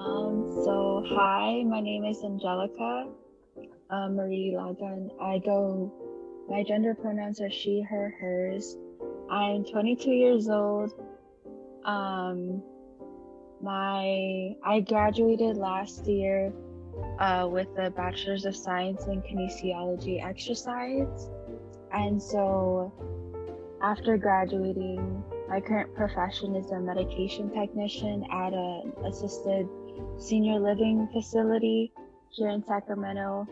Hi, my name is Angelika Marie Lagan. My gender pronouns are she, her, hers. I'm 22 years old. Um, I graduated last year with a Bachelor's of Science in Kinesiology Exercise. And so after graduating, my current profession is a medication technician at an assisted senior living facility here in Sacramento.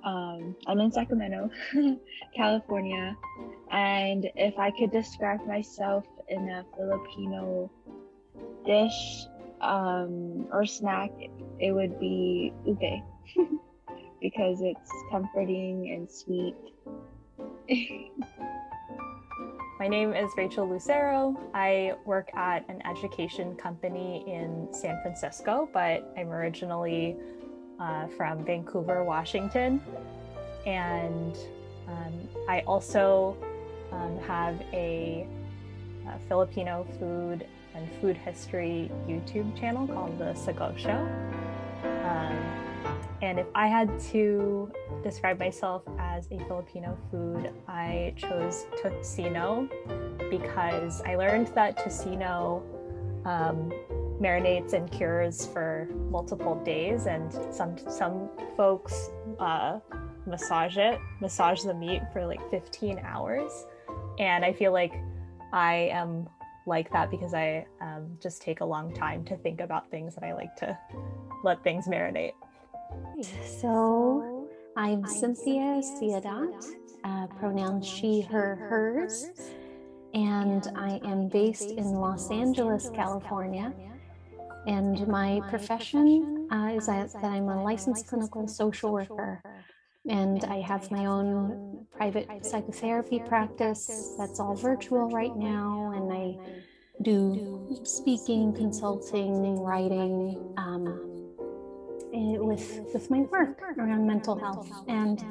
I'm in Sacramento, California, and if I could describe myself in a Filipino dish or snack, it would be ube because it's comforting and sweet. My name is Rachel Lucero. I work at an education company in San Francisco, but I'm originally from Vancouver, Washington. And I also have a Filipino food and food history YouTube channel called The Sago Show. And if I had to describe myself as a Filipino food, I chose tocino because I learned that tocino marinates and cures for multiple days, and some folks massage the meat for like 15 hours. And I feel like I am like that because I just take a long time to think about things, and I like to let things marinate. So I'm Cynthia, pronouns she, her, hers, and I am based in Los Angeles, California. And my profession is that I'm a licensed clinical social worker, and I have my own private psychotherapy practice that's all virtual right now, and I do speaking, consulting, writing, with my work around mental health. And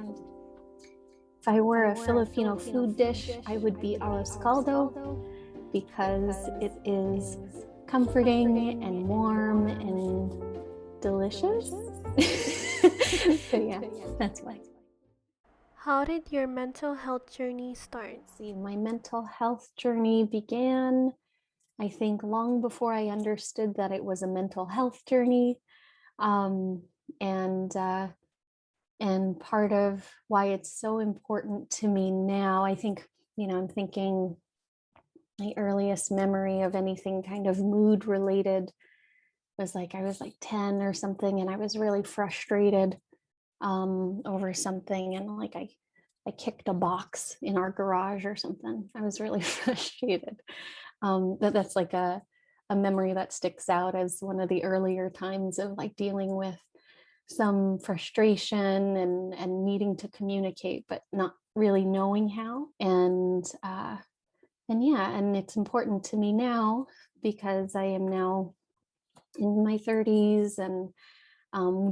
if I were a Filipino food dish, I would be arroz caldo because it is comforting and warm and delicious. So yeah, that's why. How did your mental health journey start? My mental health journey began, I think, long before I understood that it was a mental health journey. And part of why it's so important to me now, I think, I'm thinking my earliest memory of anything kind of mood related was I was 10 or something, and I was really frustrated over something, and I kicked a box in our garage or something. I was really frustrated. That's like a memory that sticks out as one of the earlier times of dealing with some frustration and needing to communicate, but not really knowing how. And it's important to me now because I am now in my 30s and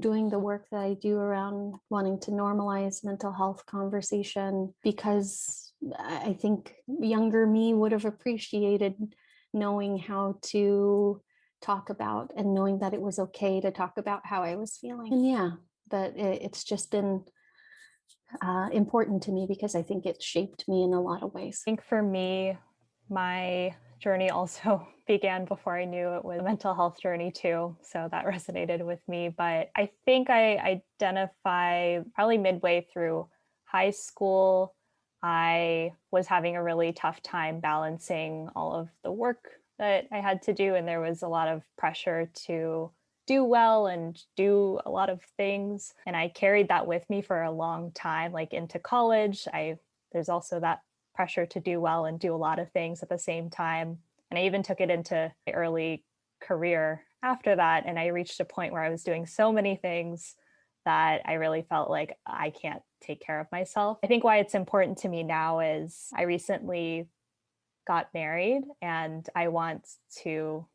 doing the work that I do around wanting to normalize mental health conversation, because I think younger me would have appreciated knowing how to talk about and knowing that it was okay to talk about how I was feeling. And but it's just been important to me because I think it shaped me in a lot of ways. I think for me, my journey also began before I knew it was a mental health journey too. So that resonated with me. But I think I identify probably midway through high school, I was having a really tough time balancing all of the work that I had to do. And there was a lot of pressure to do well and do a lot of things. And I carried that with me for a long time, like into college. There's also that pressure to do well and do a lot of things at the same time. And I even took it into my early career after that. And I reached a point where I was doing so many things that I really felt like I can't take care of myself. I think why it's important to me now is I recently got married, and I want to,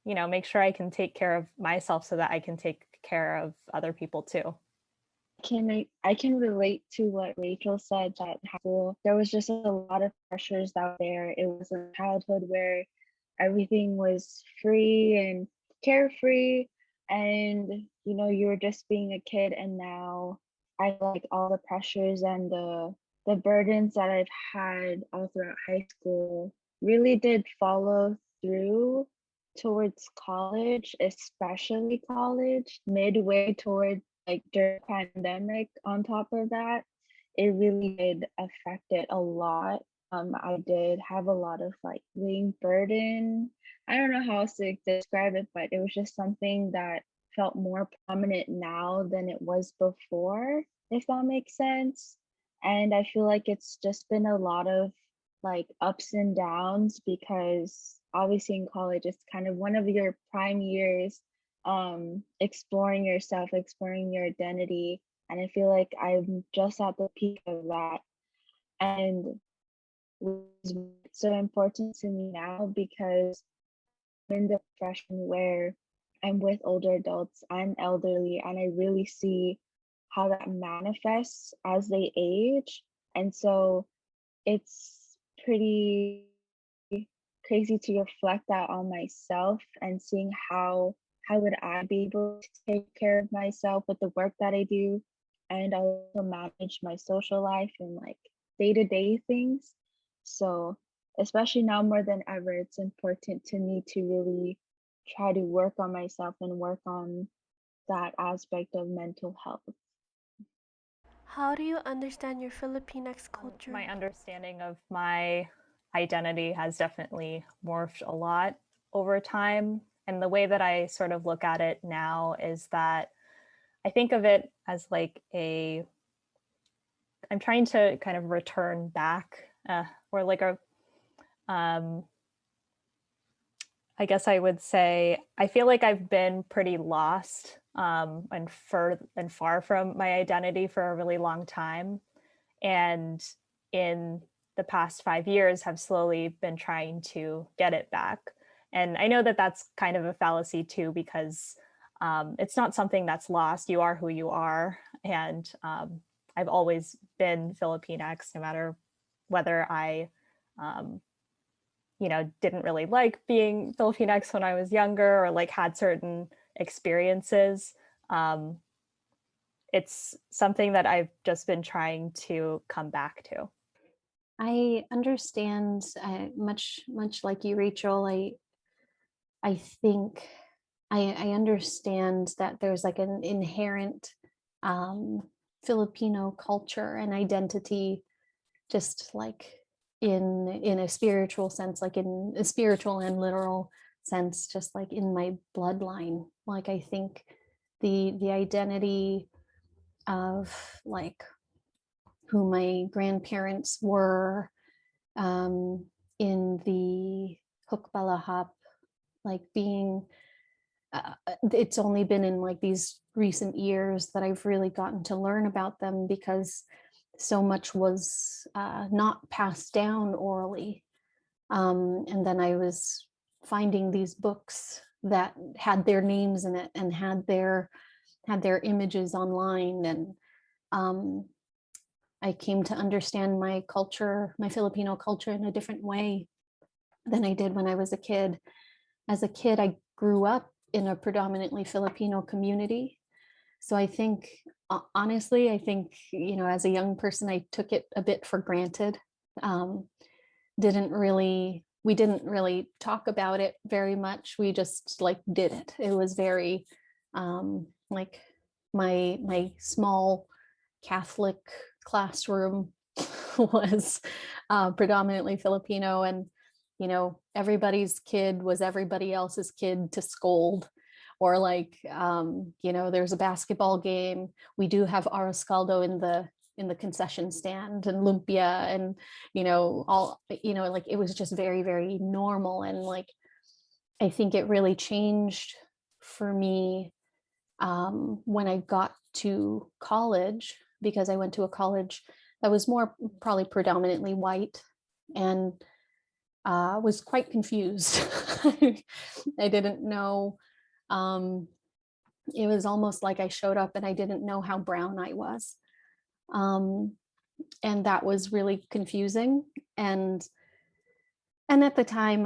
make sure I can take care of myself so that I can take care of other people too. I can relate to what Rachel said, that high school, there was just a lot of pressures out there. It was a childhood where everything was free and carefree, and you were just being a kid, and now I feel like all the pressures and the burdens that I've had all throughout high school really did follow through towards college, especially college, midway towards like during pandemic. On top of that, it really did affect it a lot. I did have a lot of like weighing burden. I don't know how else to describe it, but it was just something that felt more prominent now than it was before, if that makes sense. And I feel like it's just been a lot of like ups and downs, because obviously in college it's kind of one of your prime years, exploring yourself, exploring your identity. And I feel like I'm just at the peak of that. And it's so important to me now because I'm in the profession where I'm with older adults and elderly, and I really see how that manifests as they age. And so it's pretty crazy to reflect that on myself and seeing how would I be able to take care of myself with the work that I do, and also manage my social life and like day-to-day things. So especially now more than ever, it's important to me to really try to work on myself and work on that aspect of mental health. How do you understand your Filipinx culture? My understanding of my identity has definitely morphed a lot over time. And the way that I sort of look at it now is that I think of it as like I'm trying to kind of return back, or like I guess I would say, I feel like I've been pretty lost, and far from my identity for a really long time. And in the past 5 years have slowly been trying to get it back. And I know that that's kind of a fallacy too, because it's not something that's lost. You are who you are. And I've always been Filipinx, no matter whether I, um, didn't really like being Filipinx when I was younger, or like had certain experiences. Um, it's something that I've just been trying to come back to. I understand, much like you, Rachel. I think I understand that there's like an inherent Filipino culture and identity, just like in a spiritual sense, like in a spiritual and literal sense, just like in my bloodline. Like I think the identity of like who my grandparents were, in the Hukbalahap, like being, it's only been in like these recent years that I've really gotten to learn about them, because so much was not passed down orally. And then I was finding these books that had their names in it and had their images online. And I came to understand my culture, my Filipino culture, in a different way than I did when I was a kid. As a kid, I grew up in a predominantly Filipino community. So I think, honestly, I think, as a young person, I took it a bit for granted. We didn't really talk about it very much. We just like did it. It was very, like my small Catholic classroom was predominantly Filipino, and everybody's kid was everybody else's kid to scold. Or like, there's a basketball game, we do have arroz caldo in the concession stand, and lumpia, and all, like it was just very, very normal. And like I think it really changed for me when I got to college, because I went to a college that was more probably predominantly white, and was quite confused. I didn't know. It was almost like I showed up and I didn't know how brown I was. And that was really confusing. And at the time,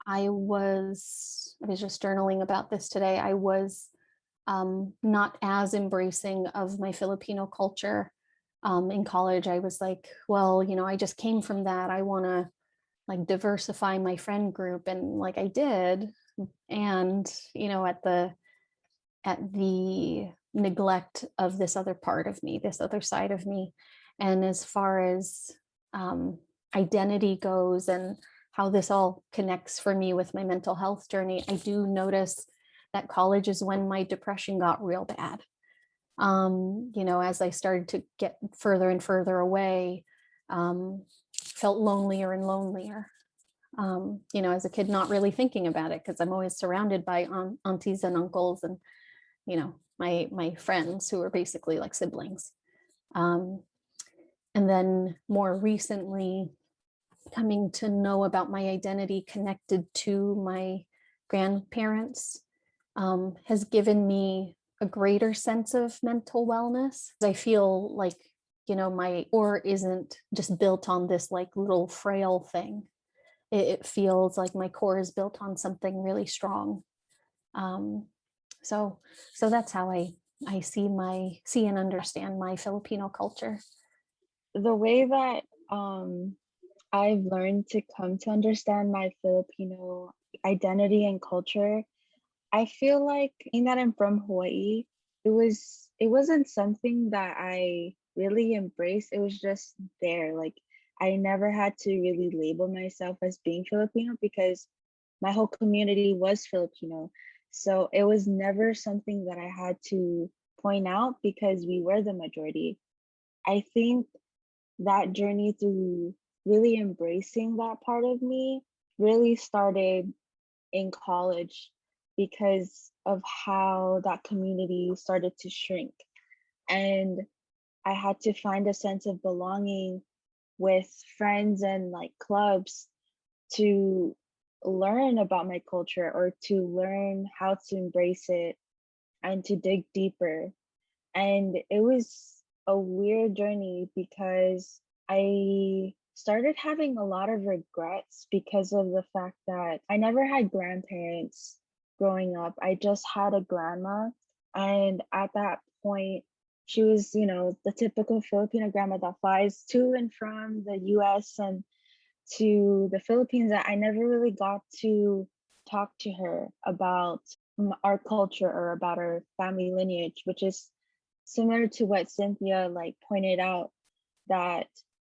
I was just journaling about this today. I was not as embracing of my Filipino culture. In college, I was like, well, I just came from that. I want to like diversify my friend group, and like I did. And at the neglect of this other part of me, this other side of me. And as far as identity goes and how this all connects for me with my mental health journey, I do notice that college is when my depression got real bad. As I started to get further and further away, felt lonelier and lonelier. As a kid, not really thinking about it because I'm always surrounded by aunties and uncles and, my friends who are basically like siblings. And then more recently, coming to know about my identity connected to my grandparents has given me a greater sense of mental wellness. I feel like, my core isn't just built on this like little frail thing. It feels like my core is built on something really strong. So that's how I see and understand my Filipino culture. The way that I've learned to come to understand my Filipino identity and culture, I feel like in that I'm from Hawaii, it wasn't something that I really embraced. It was just there. Like I never had to really label myself as being Filipino because my whole community was Filipino. So it was never something that I had to point out because we were the majority. I think that journey through really embracing that part of me really started in college because of how that community started to shrink. And I had to find a sense of belonging with friends and like clubs to learn about my culture or to learn how to embrace it and to dig deeper. And it was a weird journey because I started having a lot of regrets because of the fact that I never had grandparents growing up. I just had a grandma. And at that point, she was, the typical Filipino grandma that flies to and from the US and to the Philippines, that I never really got to talk to her about our culture or about our family lineage, which is similar to what Cynthia like pointed out, that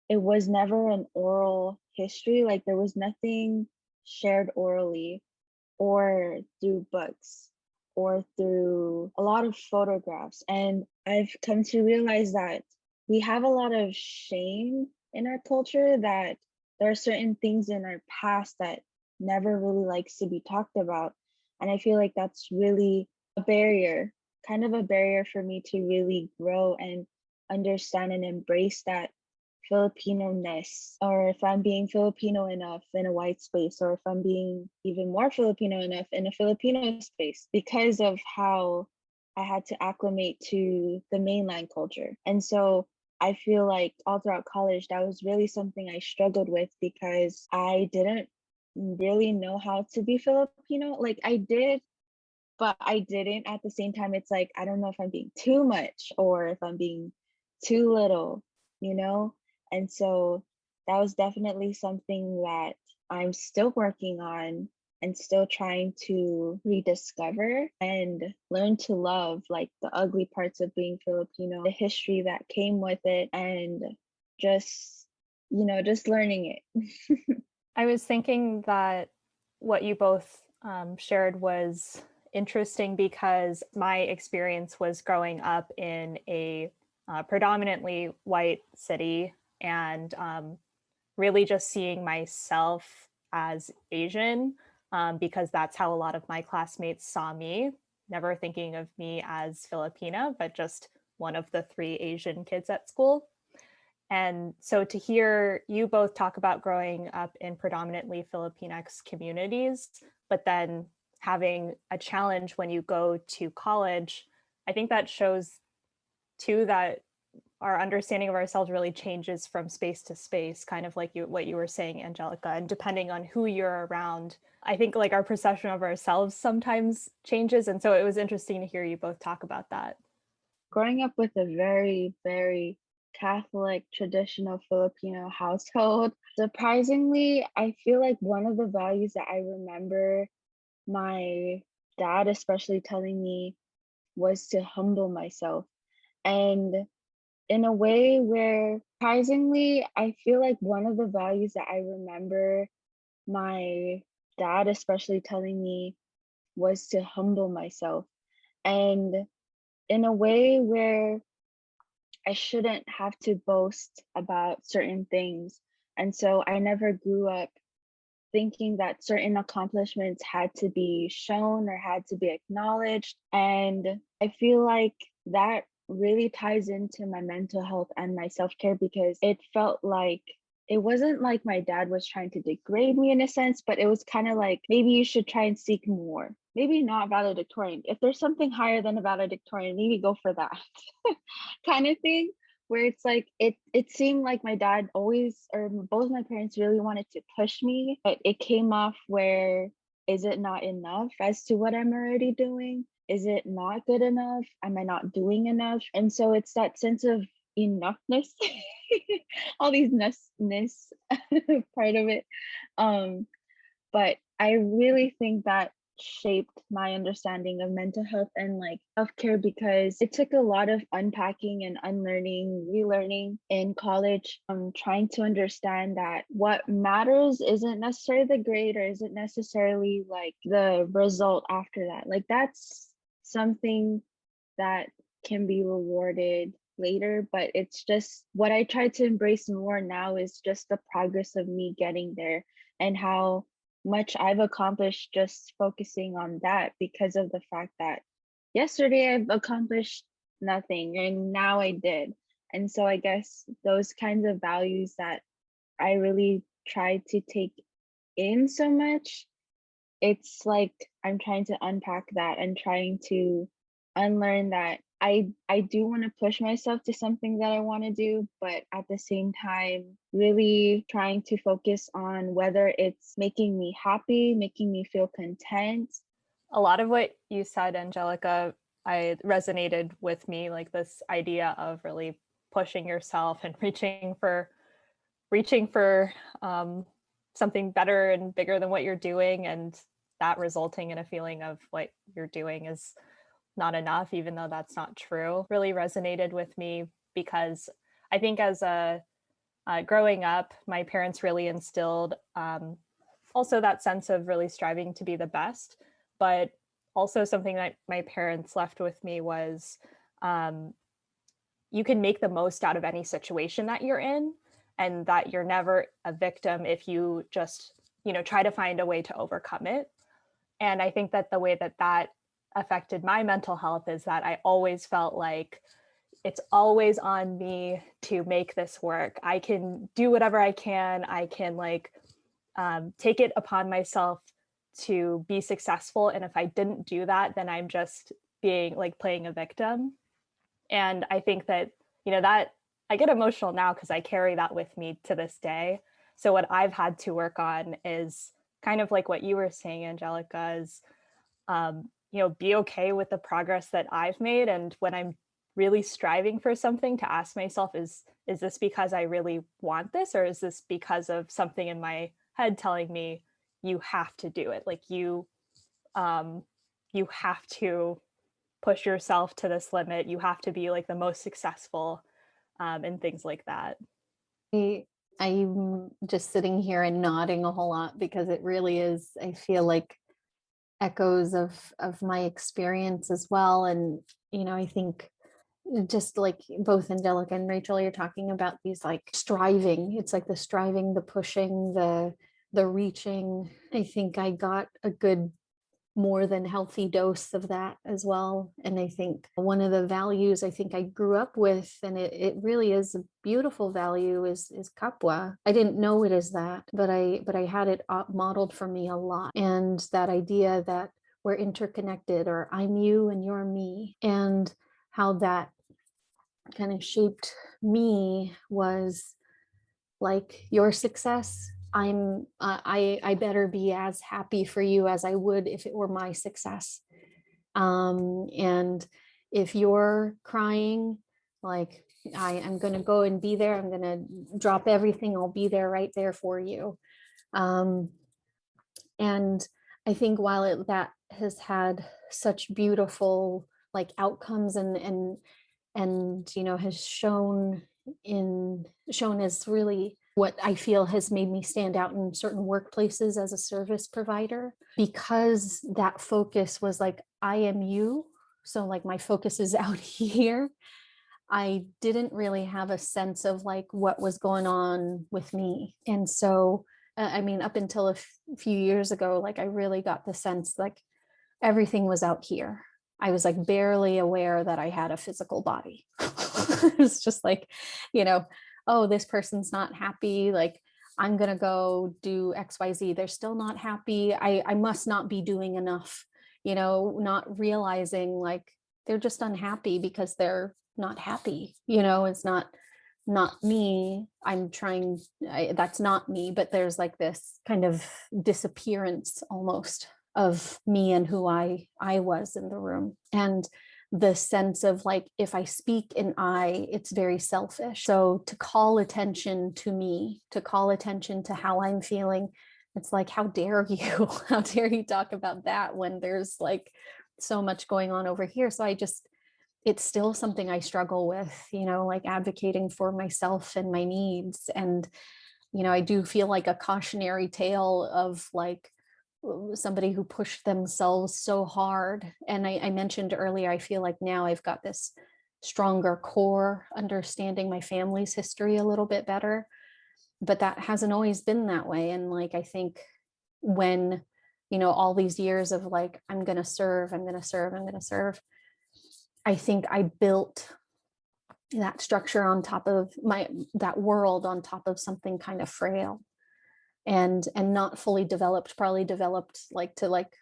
it was never an oral history. Like there was nothing shared orally or through books or through a lot of photographs. And I've come to realize that we have a lot of shame in our culture, that there are certain things in our past that never really likes to be talked about. And I feel like that's really a barrier, kind of a barrier for me to really grow and understand and embrace that Filipino-ness, or if I'm being Filipino enough in a white space, or if I'm being even more Filipino enough in a Filipino space, because of how I had to acclimate to the mainland culture. And so I feel like all throughout college, that was really something I struggled with because I didn't really know how to be Filipino. Like I did, but I didn't at the same time. It's like, I don't know if I'm being too much or if I'm being too little, you know? And so that was definitely something that I'm still working on and still trying to rediscover and learn to love, like the ugly parts of being Filipino, the history that came with it, and just, just learning it. I was thinking that what you both shared was interesting because my experience was growing up in a predominantly white city and really just seeing myself as Asian because that's how a lot of my classmates saw me, never thinking of me as Filipina, but just one of the 3 Asian kids at school. And so to hear you both talk about growing up in predominantly Filipinx communities, but then having a challenge when you go to college, I think that shows too that our understanding of ourselves really changes from space to space, kind of like what you were saying, Angelika, and depending on who you're around, I think like our perception of ourselves sometimes changes. And so it was interesting to hear you both talk about that. Growing up with a very, very Catholic traditional Filipino household, surprisingly, I feel like one of the values that I remember my dad especially telling me was to humble myself. And in a way where, surprisingly, I feel like one of the values that I remember my dad especially telling me was to humble myself. And in a way where I shouldn't have to boast about certain things. And so I never grew up thinking that certain accomplishments had to be shown or had to be acknowledged. And I feel like that really ties into my mental health and my self care because it felt like it wasn't like my dad was trying to degrade me in a sense, but it was kind of like maybe you should try and seek more. Maybe not valedictorian. If there's something higher than a valedictorian, maybe go for that kind of thing where it's like it seemed like my dad always or both my parents really wanted to push me, but it came off where is it not enough as to what I'm already doing? Is it not good enough? Am I not doing enough? And so it's that sense of enoughness, all these ness part of it. But I really think that shaped my understanding of mental health and like self-care because it took a lot of unpacking and unlearning, relearning in college, trying to understand that what matters isn't necessarily the grade or isn't necessarily like the result after that. Like that's something that can be rewarded later, but it's just what I try to embrace more now is just the progress of me getting there and how much I've accomplished just focusing on that because of the fact that yesterday I've accomplished nothing and now I did. And so I guess those kinds of values that I really try to take in so much, it's like I'm trying to unpack that and trying to unlearn that I do want to push myself to something that I want to do, but at the same time, really trying to focus on whether it's making me happy, making me feel content. A lot of what you said, Angelika, I resonated with me, like this idea of really pushing yourself and reaching for something better and bigger than what you're doing, and that resulting in a feeling of what you're doing is not enough, even though that's not true, really resonated with me because I think as a growing up, my parents really instilled also that sense of really striving to be the best, but also something that my parents left with me was you can make the most out of any situation that you're in, and that you're never a victim if you just, try to find a way to overcome it. And I think that the way that affected my mental health is that I always felt like it's always on me to make this work. I can do whatever I can. I can take it upon myself to be successful. And if I didn't do that, then I'm just being playing a victim. And I think that, that I get emotional now because I carry that with me to this day. So what I've had to work on is kind of like what you were saying, Angelika, is be okay with the progress that I've made. And when I'm really striving for something, to ask myself, is this because I really want this? Or is this because of something in my head telling me you have to do it? Like you have to push yourself to this limit. You have to be like the most successful and things like that. I'm just sitting here and nodding a whole lot because it really is, I feel like echoes of my experience as well. And I think just like both Angelika and Rachel, you're talking about these like striving. It's like the striving, the pushing, the reaching. I think I got a good more than healthy dose of that as well. And I think one of the values I think I grew up with, and it really is a beautiful value, is kapwa. I didn't know it as that, but I had it modeled for me a lot. And that idea that we're interconnected, or I'm you and you're me, and how that kind of shaped me was like, your success, I better be as happy for you as I would if it were my success. And if you're crying, like, I am going to go and be there. I'm going to drop everything. I'll be there, right there for you. And I think while that has had such beautiful like outcomes and has shown as really what I feel has made me stand out in certain workplaces as a service provider, because that focus was like, I am you. So like my focus is out here. I didn't really have a sense of like what was going on with me. And so, I mean, up until a few years ago, like I really got the sense like everything was out here. I was like barely aware that I had a physical body. It was just like, oh, this person's not happy. Like, I'm going to go do XYZ. They're still not happy. I must not be doing enough, not realizing like they're just unhappy because they're not happy. It's not me. That's not me, but there's like this kind of disappearance almost of me and who I was in the room. And the sense of like, if I speak in it's very selfish. So to call attention to me, to call attention to how I'm feeling, it's like, how dare you? How dare you talk about that when there's like so much going on over here? So it's still something I struggle with, like advocating for myself and my needs. And, I do feel like a cautionary tale of like somebody who pushed themselves so hard. And I mentioned earlier, I feel like now I've got this stronger core, understanding my family's history a little bit better, but that hasn't always been that way. And like, I think when, all these years of like, I'm going to serve, I think I built that structure on top of that world on top of something kind of frail and not fully developed, probably developed like to like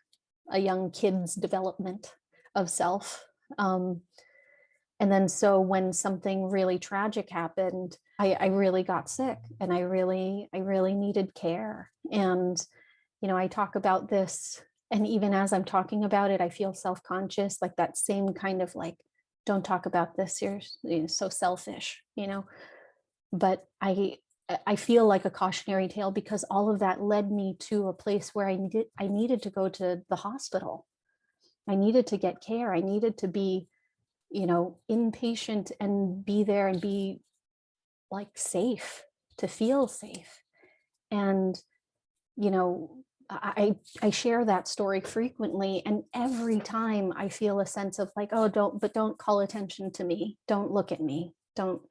a young kid's development of self. And then so when something really tragic happened, I really got sick and I really needed care. And, I talk about this, and even as I'm talking about it, I feel self-conscious, like that same kind of like, don't talk about this, you're so selfish, but I feel like a cautionary tale because all of that led me to a place where I needed to go to the hospital. I needed to get care. I needed to be, inpatient and be there and be like safe, to feel safe. And, I share that story frequently, and every time I feel a sense of like, oh, don't call attention to me. Don't look at me. Don't,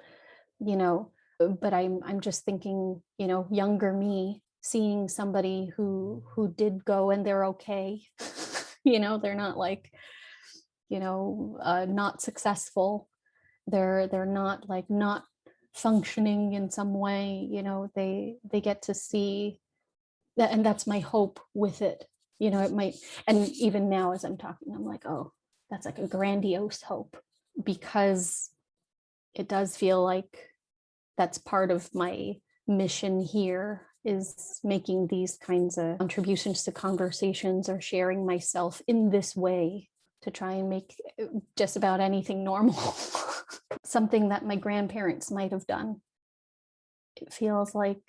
but I'm just thinking, younger me seeing somebody who did go and they're okay. They're not like, not successful. They're not like not functioning in some way, they get to see that. And that's my hope with it. It might, and even now as I'm talking, I'm like, oh, that's like a grandiose hope, because it does feel like that's part of my mission here, is making these kinds of contributions to conversations or sharing myself in this way to try and make just about anything normal. Something that my grandparents might have done. It feels like,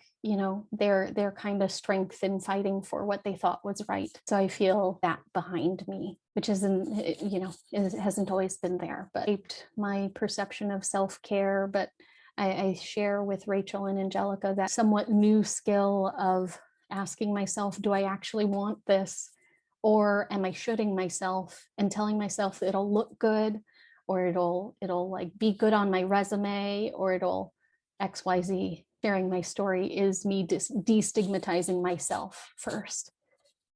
their kind of strength in fighting for what they thought was right. So I feel that behind me, which isn't, it hasn't always been there, but shaped my perception of self-care. But I share with Rachel and Angelika that somewhat new skill of asking myself, do I actually want this? Or am I shooting myself and telling myself it'll look good, or it'll like be good on my resume, or it'll XYZ. Sharing my story is me destigmatizing myself first.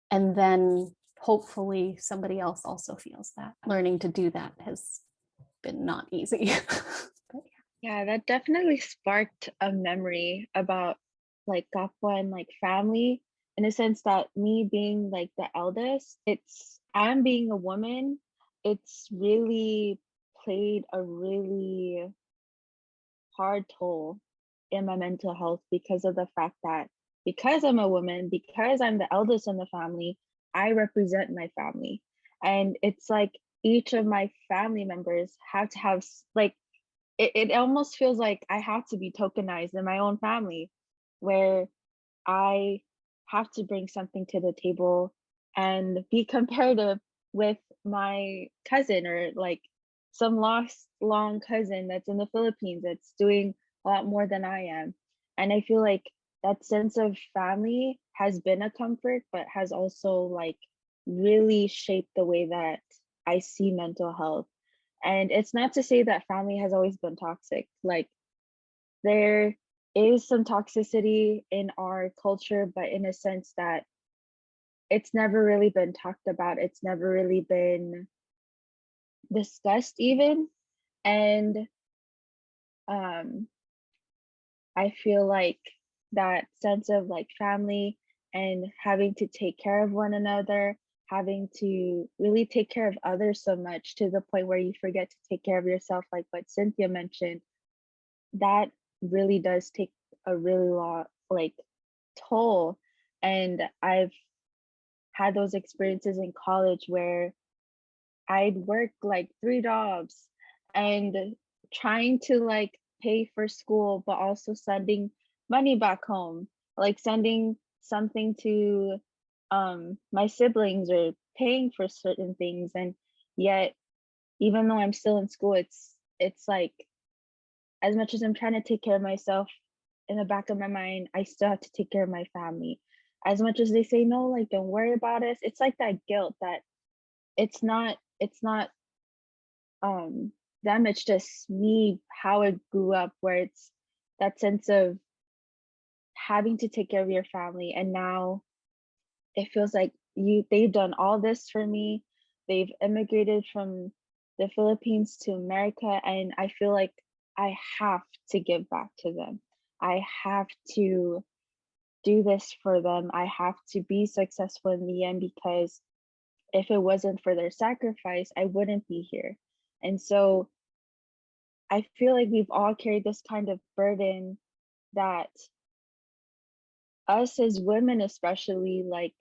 And then hopefully somebody else also feels that. Learning to do that has been not easy. Yeah, that definitely sparked a memory about like Gapwa and like family, in a sense that me being like the eldest, I'm being a woman, it's really played a really hard toll in my mental health because of the fact that because I'm a woman, because I'm the eldest in the family, I represent my family. And it's like each of my family members have to have like it almost feels like I have to be tokenized in my own family where I have to bring something to the table and be comparative with my cousin or like some lost long cousin that's in the Philippines that's doing a lot more than I am. And I feel like that sense of family has been a comfort, but has also like really shaped the way that I see mental health. And it's not to say that family has always been toxic. Like there is some toxicity in our culture, but in a sense that it's never really been talked about. It's never really been discussed even. And um, I feel like that sense of like family and having to take care of one another, having to really take care of others so much to the point where you forget to take care of yourself, like what Cynthia mentioned, that really does take a really lot like toll. And I've had those experiences in college where I'd work like 3 jobs and trying to like pay for school, but also sending money back home, like sending something to my siblings or paying for certain things. And yet, even though I'm still in school, it's like as much as I'm trying to take care of myself, in the back of my mind, I still have to take care of my family. As much as they say no, like don't worry about us, it's like that guilt that it's not them, it's just me, how I grew up, where it's that sense of having to take care of your family. And now it feels like they've done all this for me. They've immigrated from the Philippines to America, and I feel like I have to give back to them. I have to do this for them. I have to be successful in the end, because if it wasn't for their sacrifice, I wouldn't be here. And so I feel like we've all carried this kind of burden that us as women, especially, like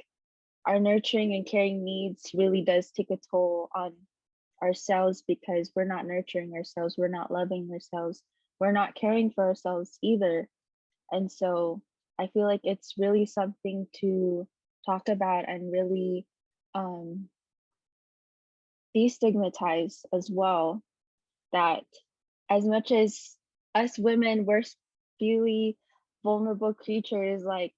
our nurturing and caring needs really does take a toll on ourselves, because we're not nurturing ourselves, we're not loving ourselves, we're not caring for ourselves either. And so I feel like it's really something to talk about and really um, destigmatize as well, that as much as us women, we're really vulnerable creatures, like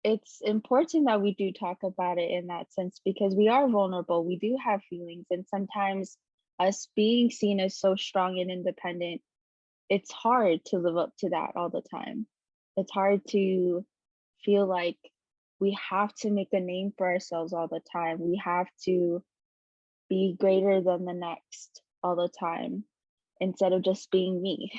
it's important that we do talk about it in that sense, because we are vulnerable, we do have feelings, and sometimes us being seen as so strong and independent, it's hard to live up to that all the time. It's hard to feel like we have to make a name for ourselves all the time. We have to be greater than the next all the time instead of just being me.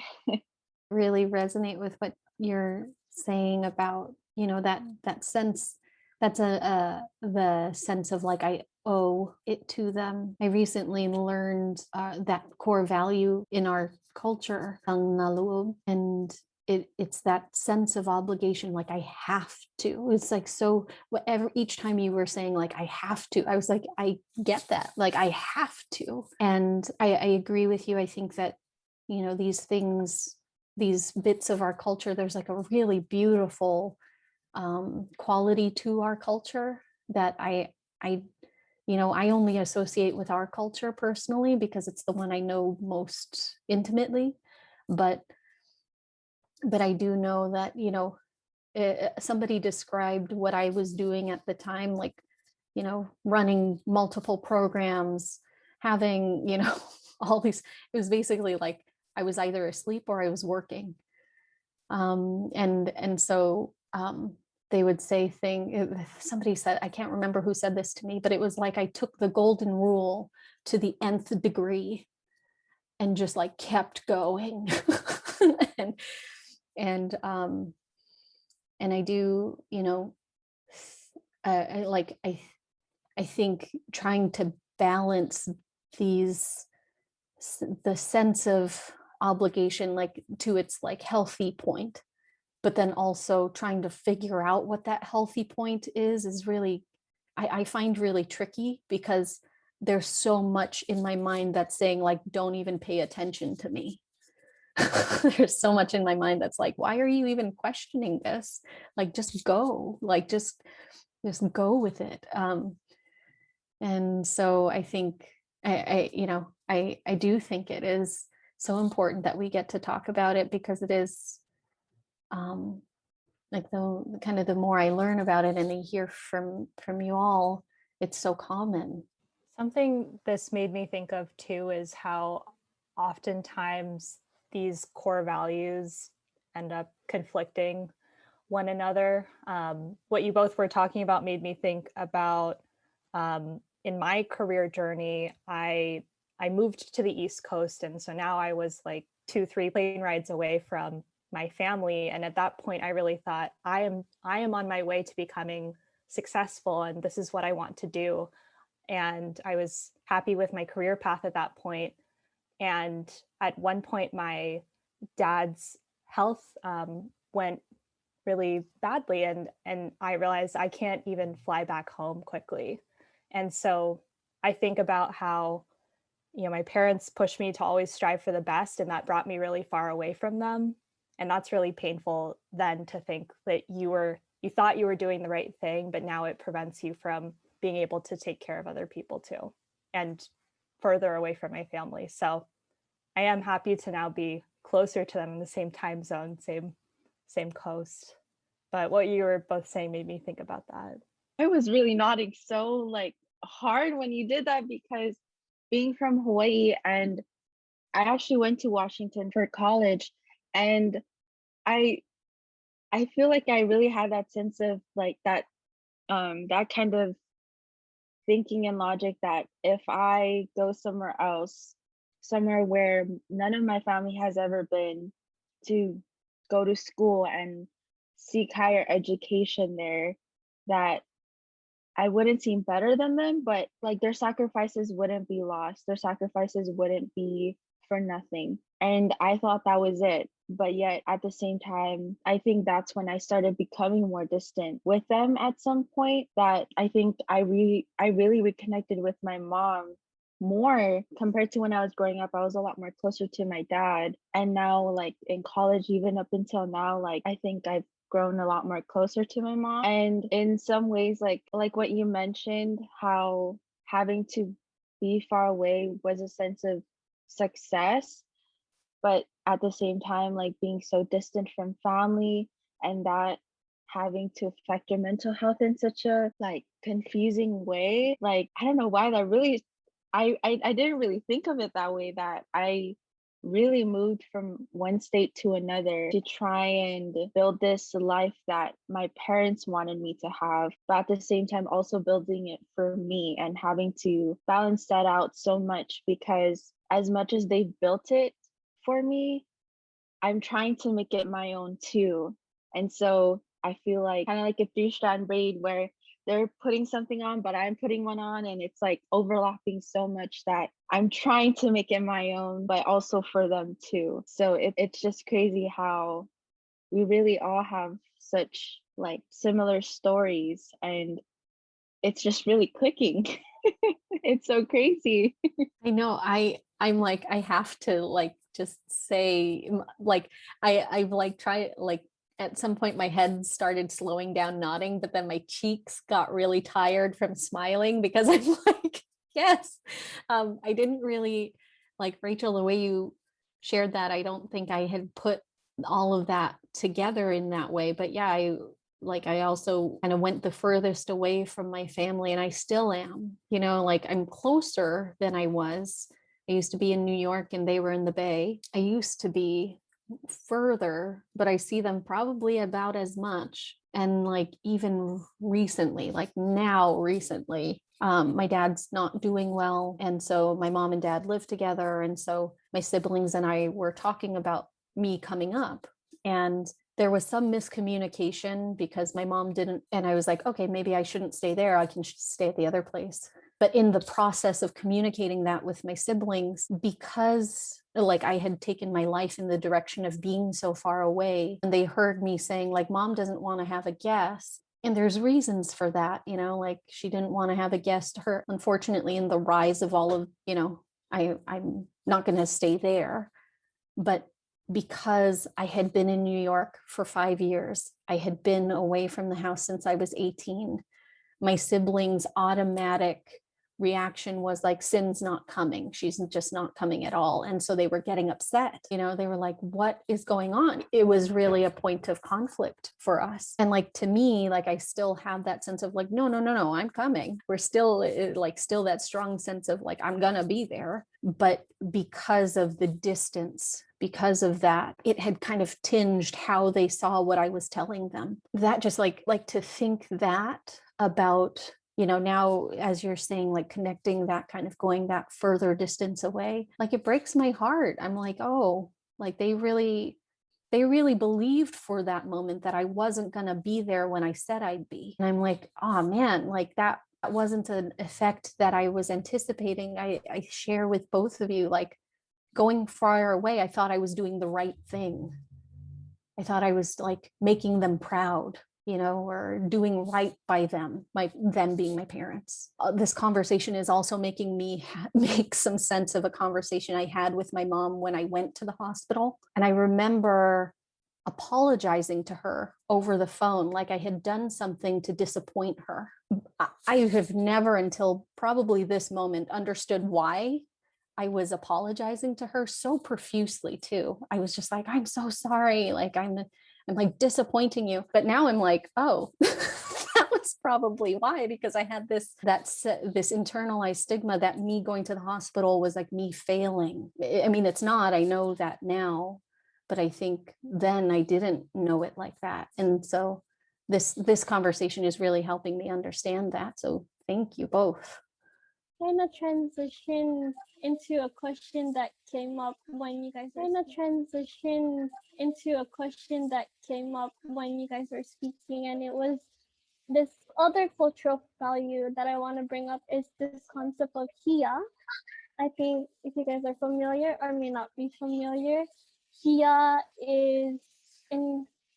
Really resonate with what you're saying about, you know, that sense. That's the sense of like I owe it to them. I recently learned that core value in our culture, ang naloob, and it's that sense of obligation, like I have to. It's like, so whatever, each time you were saying like I have to, I was like, I get that, like I have to. And I agree with you. I think that, you know, these things, these bits of our culture, there's like a really beautiful quality to our culture that I you know, I only associate with our culture personally because it's the one I know most intimately. But I do know that, you know, somebody described what I was doing at the time, like, you know, running multiple programs, having, you know, all these, it was basically like I was either asleep or I was working. And so they would say somebody said, I can't remember who said this to me, but it was like I took the golden rule to the nth degree and just like kept going. and I do, you know, I think trying to balance the sense of obligation, like to its like healthy point, but then also trying to figure out what that healthy point is really, I find really tricky, because there's so much in my mind that's saying like, don't even pay attention to me. There's so much in my mind that's like, why are you even questioning this? Like, just go, like, just go with it. And so I think I do think it is so important that we get to talk about it, because it is like the more I learn about it and I hear from you all, it's so common. Something this made me think of too is how oftentimes these core values end up conflicting one another. What you both were talking about made me think about in my career journey, I moved to the East Coast, and so now I was like 2-3 plane rides away from my family. And at that point, I really thought, I am on my way to becoming successful, and this is what I want to do. And I was happy with my career path at that point. And at one point, my dad's health went really badly, and I realized I can't even fly back home quickly. And so I think about how, my parents pushed me to always strive for the best, and that brought me really far away from them. And that's really painful then, to think that you thought you were doing the right thing, but now it prevents you from being able to take care of other people too, and further away from my family. So I am happy to now be closer to them in the same time zone, same coast. But what you were both saying made me think about that. I was really nodding so like hard when you did that, because being from Hawaii, and I actually went to Washington for college, and I feel like I really had that sense of like that kind of thinking and logic, that if I go somewhere else, somewhere where none of my family has ever been, to go to school and seek higher education there, that I wouldn't seem better than them, but like their sacrifices wouldn't be lost. Their sacrifices wouldn't be for nothing. And I thought that was it. But yet at the same time, I think that's when I started becoming more distant with them at some point, that I think I really reconnected with my mom more compared to when I was growing up. I was a lot more closer to my dad. And now, like in college, even up until now, like I think I've grown a lot more closer to my mom. And in some ways, like what you mentioned, how having to be far away was a sense of success, but at the same time, like being so distant from family, and that having to affect your mental health in such a like confusing way. Like I don't know why that really, I didn't really think of it that way, that I really moved from one state to another to try and build this life that my parents wanted me to have, but at the same time also building it for me, and having to balance that out so much, because as much as they've built it for me, I'm trying to make it my own too. And so I feel like kind of like a three-strand braid, where they're putting something on, but I'm putting one on, and it's like overlapping so much that I'm trying to make it my own, but also for them too. So it's just crazy how we really all have such like similar stories, and it's just really clicking. It's so crazy. I know. I'm like, I have to like just say, like, I've like tried, like at some point my head started slowing down nodding, but then my cheeks got really tired from smiling, because I'm like, yes. I didn't really, like, Rachel, the way you shared that, I don't think I had put all of that together in that way. But yeah, I also kind of went the furthest away from my family, and I still am, like I'm closer than I was. I used to be in New York and they were in the Bay. I used to be further, but I see them probably about as much. And like even recently, like now recently, my dad's not doing well. And so my mom and dad live together. And so my siblings and I were talking about me coming up. And there was some miscommunication, because my mom didn't, and I was like, okay, maybe I shouldn't stay there. I can stay at the other place. But in the process of communicating that with my siblings, because like I had taken my life in the direction of being so far away, and they heard me saying like, mom doesn't want to have a guest. And there's reasons for that, you know, like she didn't want to have a guest. Her, unfortunately, in the rise of all of, you know, I'm not going to stay there. But because I had been in New York for 5 years, I had been away from the house since I was 18. My siblings' automatic reaction was like, Cin's not coming. She's just not coming at all. And so they were getting upset. You know, they were like, what is going on? It was really a point of conflict for us. And like, to me, like, I still have that sense of like, no, I'm coming. We're still like, still that strong sense of like, I'm gonna be there. But because of the distance, because of that, it had kind of tinged how they saw what I was telling them. That just like to think that about, you know, now as you're saying, like connecting that, kind of going that further distance away, like it breaks my heart. I'm like, oh, like they really believed for that moment that I wasn't going to be there when I said I'd be. And I'm like, oh man, like that wasn't an effect that I was anticipating. I share with both of you, like going far away, I thought I was doing the right thing. I thought I was like making them proud, you know, or doing right by them, them being my parents. This conversation is also making me make some sense of a conversation I had with my mom when I went to the hospital. And I remember apologizing to her over the phone, like I had done something to disappoint her. I have never until probably this moment understood why I was apologizing to her so profusely too. I was just like, I'm so sorry. Like I'm like disappointing you. But now I'm like, oh, that was probably why, because I had this internalized stigma that me going to the hospital was like me failing. I mean, it's not, I know that now, but I think then I didn't know it like that. And so this conversation is really helping me understand that. So thank you both. Kind of transition into a question that came up when you guys were speaking, and it was this other cultural value that I want to bring up is this concept of hiya. I think if you guys are familiar or may not be familiar, hiya is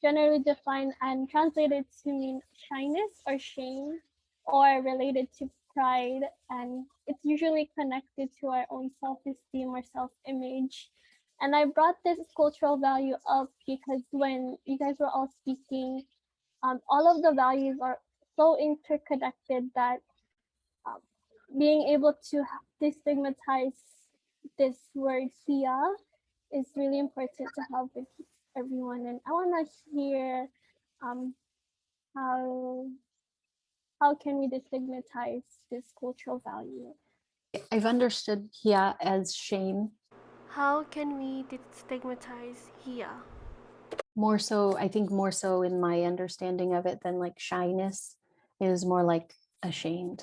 generally defined and translated to mean shyness or shame, or related to pride, and it's usually connected to our own self-esteem or self-image. And I brought this cultural value up because when you guys were all speaking, all of the values are so interconnected that being able to destigmatize this word hiya is really important to have with everyone. And I want to hear how can we destigmatize this cultural value? I've understood hiya as shame. How can we destigmatize hiya? More so, I think more so in my understanding of it than like shyness is more like ashamed.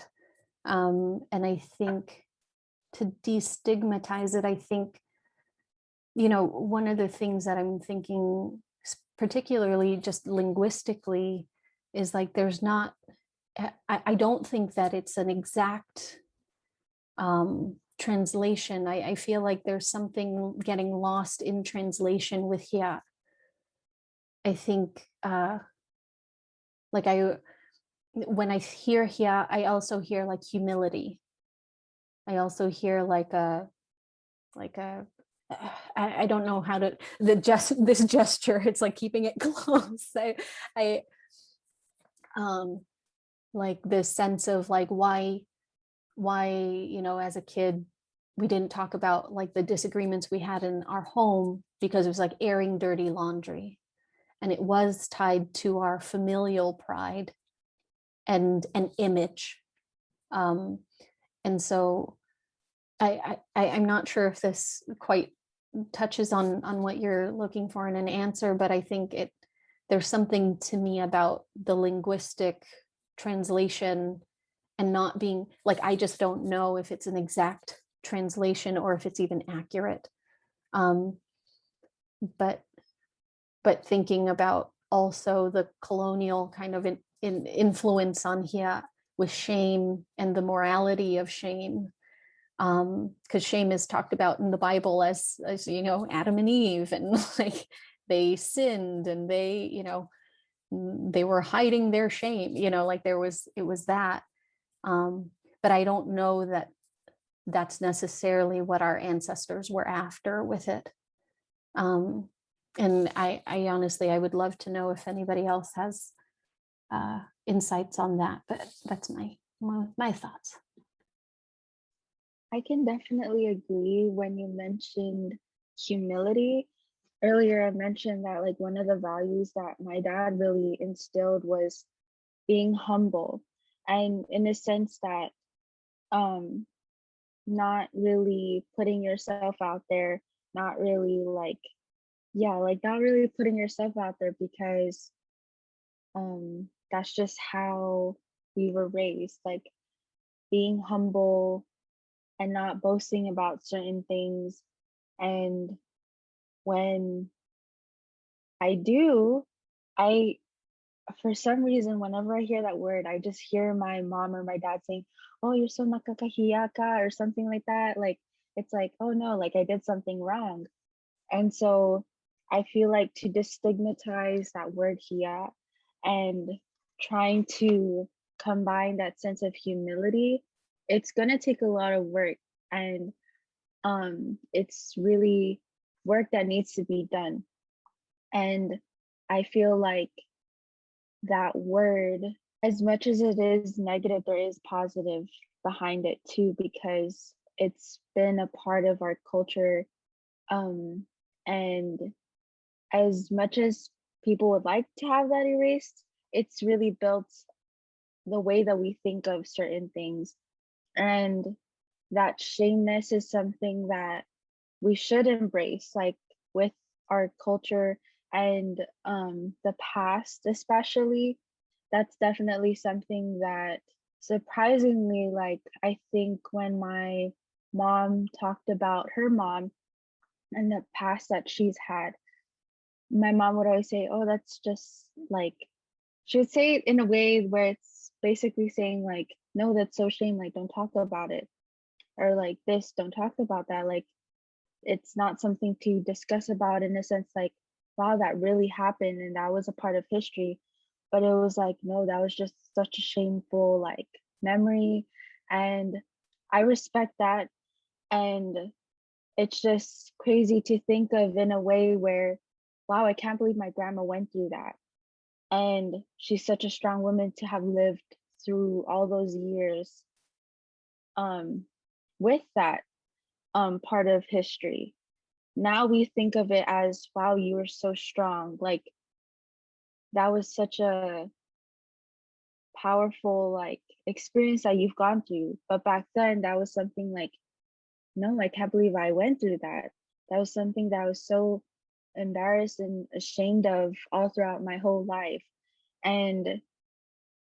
And I think to destigmatize it, I think, you know, one of the things that I'm thinking, particularly just linguistically, is like there's not, I don't think that it's an exact translation. I feel like there's something getting lost in translation with hiya. I think like when I hear hiya, I also hear like humility. I also hear like a I don't know how to this gesture. It's like keeping it close. I like this sense of like why, you know, as a kid we didn't talk about like the disagreements we had in our home because it was like airing dirty laundry, and it was tied to our familial pride and an image. And so I'm not sure if this quite touches on what you're looking for in an answer, but I think there's something to me about the linguistic translation and not being like, I just don't know if it's an exact translation or if it's even accurate. But thinking about also the colonial kind of in influence on hiya with shame and the morality of shame. Because shame is talked about in the Bible as you know, Adam and Eve, and like they sinned and they, you know, they were hiding their shame, you know, like it was that. But I don't know that that's necessarily what our ancestors were after with it. And I honestly, I would love to know if anybody else has insights on that, but that's my thoughts. I can definitely agree when you mentioned humility. Earlier, I mentioned that like one of the values that my dad really instilled was being humble, and in a sense that not really putting yourself out there, not really like, yeah, like not really putting yourself out there because that's just how we were raised, like being humble and not boasting about certain things. And when I do, I, for some reason, whenever I hear that word, I just hear my mom or my dad saying, "Oh, you're so nakakahiya ka," or something like that. Like, it's like, oh no, like I did something wrong. And so I feel like to destigmatize that word hiya and trying to combine that sense of humility, it's gonna take a lot of work. And it's really work that needs to be done. And I feel like that word, as much as it is negative, there is positive behind it too, because it's been a part of our culture. And as much as people would like to have that erased, it's really built the way that we think of certain things. And that shameness is something that we should embrace, like with our culture and the past, especially. That's definitely something that surprisingly, like I think when my mom talked about her mom and the past that she's had, my mom would always say, "Oh, that's just like," she would say it in a way where it's basically saying like, "No, that's so shame, like don't talk about it," or like this, "Don't talk about that," like it's not something to discuss about, in a sense like, wow, that really happened and that was a part of history. But it was like, no, that was just such a shameful like memory. And I respect that. And it's just crazy to think of in a way where, wow, I can't believe my grandma went through that. And she's such a strong woman to have lived through all those years with that part of history. Now we think of it as, wow, you were so strong. Like that was such a powerful like experience that you've gone through. But back then that was something like, no, I can't believe I went through that. That was something that I was so embarrassed and ashamed of all throughout my whole life. And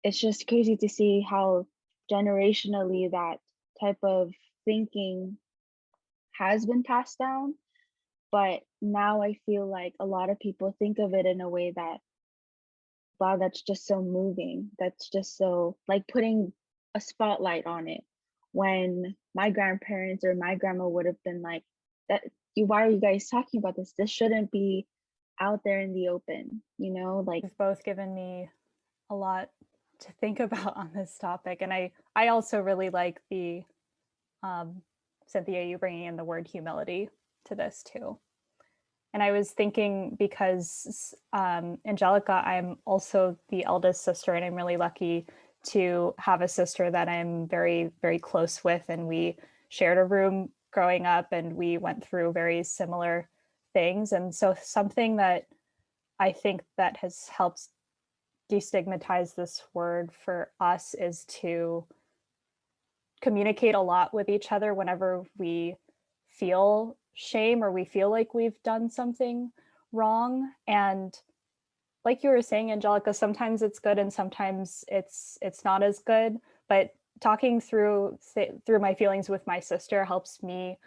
it's just crazy to see how generationally that type of thinking has been passed down. But now I feel like a lot of people think of it in a way that, wow, that's just so moving. That's just so like putting a spotlight on it. When my grandparents or my grandma would have been like, that you, why are you guys talking about this? This shouldn't be out there in the open, you know, like. You've both given me a lot to think about on this topic. And I also really like the, Cynthia, you bringing in the word humility to this too. And I was thinking because Angelika, I'm also the eldest sister, and I'm really lucky to have a sister that I'm very, very close with. And we shared a room growing up and we went through very similar things. And so something that I think that has helped destigmatize this word for us is to communicate a lot with each other whenever we feel shame or we feel like we've done something wrong. And like you were saying, Angelika, sometimes it's good and sometimes it's not as good. But talking through my feelings with my sister helps me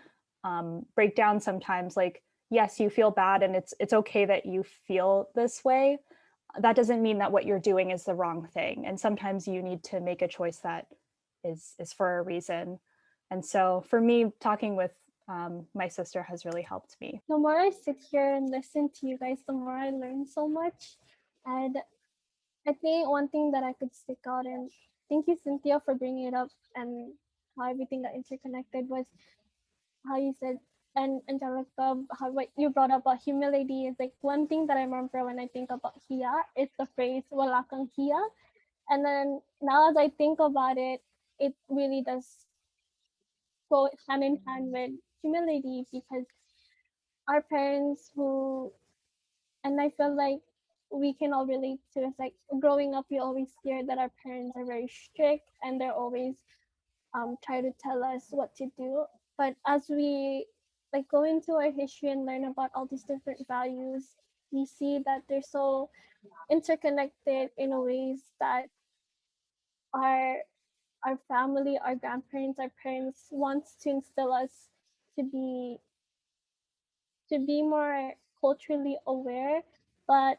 break down sometimes, like, yes, you feel bad and it's okay that you feel this way. that doesn't mean that what you're doing is the wrong thing. And sometimes you need to make a choice that is for a reason. And so for me, talking with my sister has really helped me. The more I sit here and listen to you guys, the more I learn so much. And I think one thing that I could stick out, and thank you, Cynthia, for bringing it up and how everything got interconnected, was how you said, and Angelika, how what you brought up about humility is like one thing that I remember when I think about hiya is the phrase wala kang hiya. And then now as I think about it, it really does go hand in hand with humility, because our parents who, and I feel like we can all relate to, it's like growing up, we always hear that our parents are very strict and they're always try to tell us what to do. But as we like go into our history and learn about all these different values, we see that they're so interconnected in a ways that our our family, our grandparents, our parents wants to instill us to be more culturally aware, but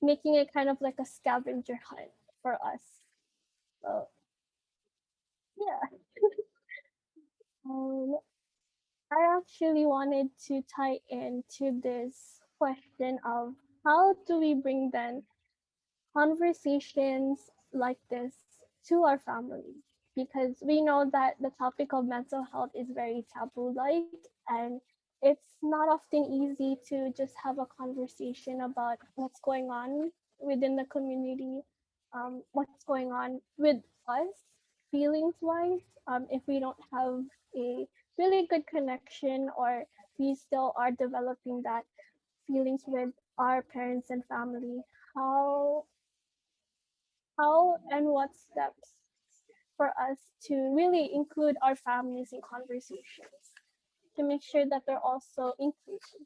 making it kind of like a scavenger hunt for us. So yeah. I actually wanted to tie into this question of how do we bring then conversations like this to our family, because we know that the topic of mental health is very taboo like, and it's not often easy to just have a conversation about what's going on within the community, what's going on with us feelings wise, if we don't have a really good connection, or we still are developing that feelings with our parents and family. how how and what steps for us to really include our families in conversations to make sure that they're also inclusive.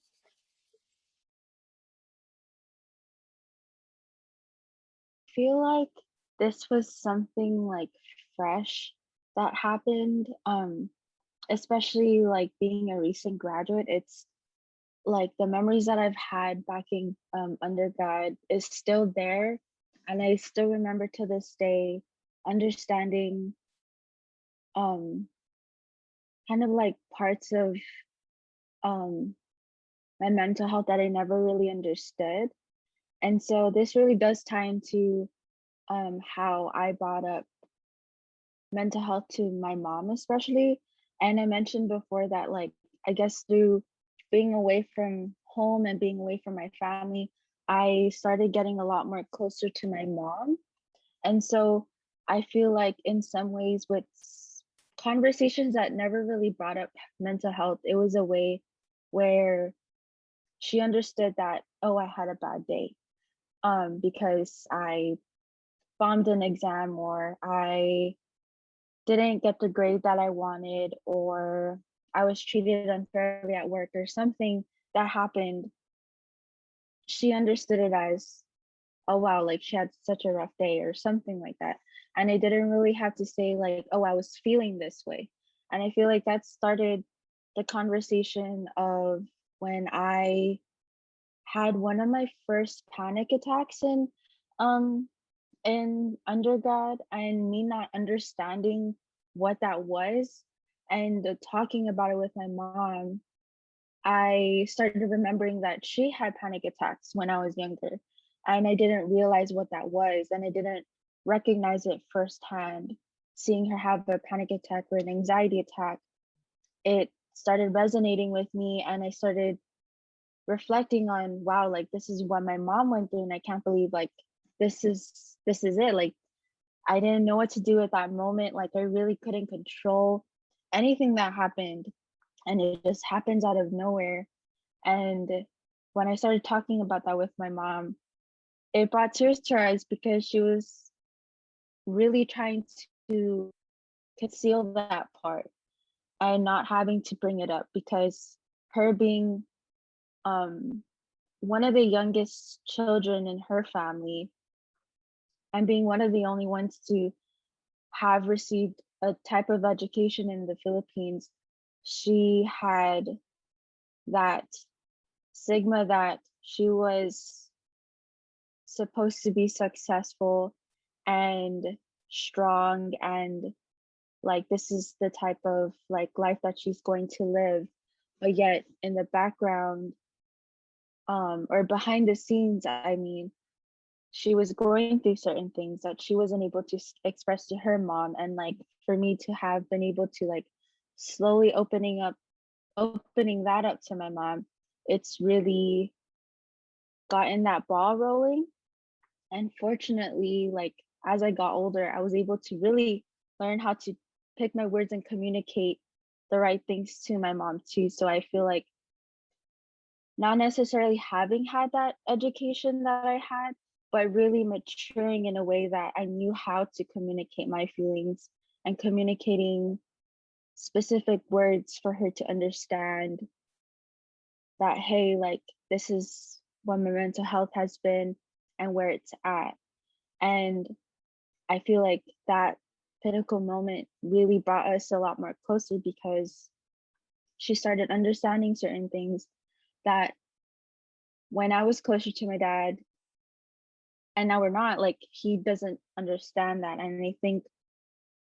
I feel like this was something like fresh that happened, especially like being a recent graduate. It's like the memories that I've had back in undergrad is still there, and I still remember to this day understanding um kind of like parts of um my mental health that I never really understood. And so this really does tie into how I brought up mental health to my mom, especially. And I mentioned before that, like, I guess through being away from home and being away from my family, I started getting a lot more closer to my mom. And so I feel like in some ways, with conversations that never really brought up mental health, it was a way where she understood that, oh, I had a bad day because I bombed an exam, or I didn't get the grade that I wanted, or I was treated unfairly at work, or something that happened. She understood it as, oh wow, like she had such a rough day or something like that. And I didn't really have to say like, oh, I was feeling this way. And I feel like that started the conversation of when I had one of my first panic attacks um in undergrad, and me not understanding what that was, and talking about it with my mom. I started remembering that she had panic attacks when I was younger, and I didn't realize what that was, and I didn't recognize it firsthand. Seeing her have a panic attack or an anxiety attack, it started resonating with me, and I started reflecting on, wow, like this is what my mom went through, and I can't believe like this is it. Like I didn't know what to do at that moment. Like I really couldn't control anything that happened, and it just happens out of nowhere. And when I started talking about that with my mom, it brought tears to her eyes, because she was really trying to conceal that part and not having to bring it up, because her being one of the youngest children in her family and being one of the only ones to have received a type of education in the Philippines, she had that stigma that she was supposed to be successful and strong, and like this is the type of like life that she's going to live, but yet in the background, or behind the scenes, I mean, she was going through certain things that she wasn't able to express to her mom. And like for me to have been able to like slowly opening that up to my mom, it's really gotten that ball rolling. And fortunately, like as I got older, I was able to really learn how to pick my words and communicate the right things to my mom too. So I feel like not necessarily having had that education that I had, but really maturing in a way that I knew how to communicate my feelings and communicating specific words for her to understand that, hey, like this is what my mental health has been and where it's at. And I feel like that pinnacle moment really brought us a lot more closer because she started understanding certain things that when I was closer to my dad, and now we're not, like he doesn't understand that. And I think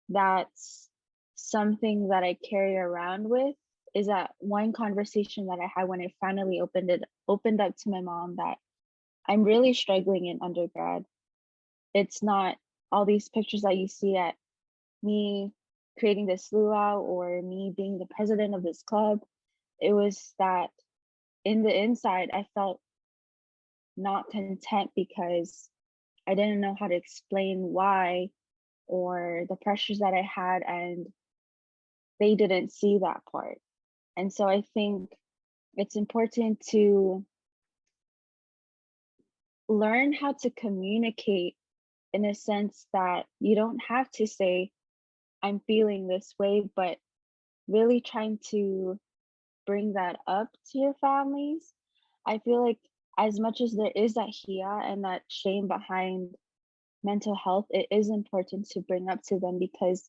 that's something that I carry around with, is that one conversation that I had when I finally opened up to my mom that I'm really struggling in undergrad. It's not all these pictures that you see at me creating this luau or me being the president of this club. It was that in the inside, I felt not content because I didn't know how to explain why or the pressures that I had, and they didn't see that part. And so I think it's important to learn how to communicate in a sense that you don't have to say, I'm feeling this way, but really trying to bring that up to your families. I feel like as much as there is that hiya and that shame behind mental health, it is important to bring up to them because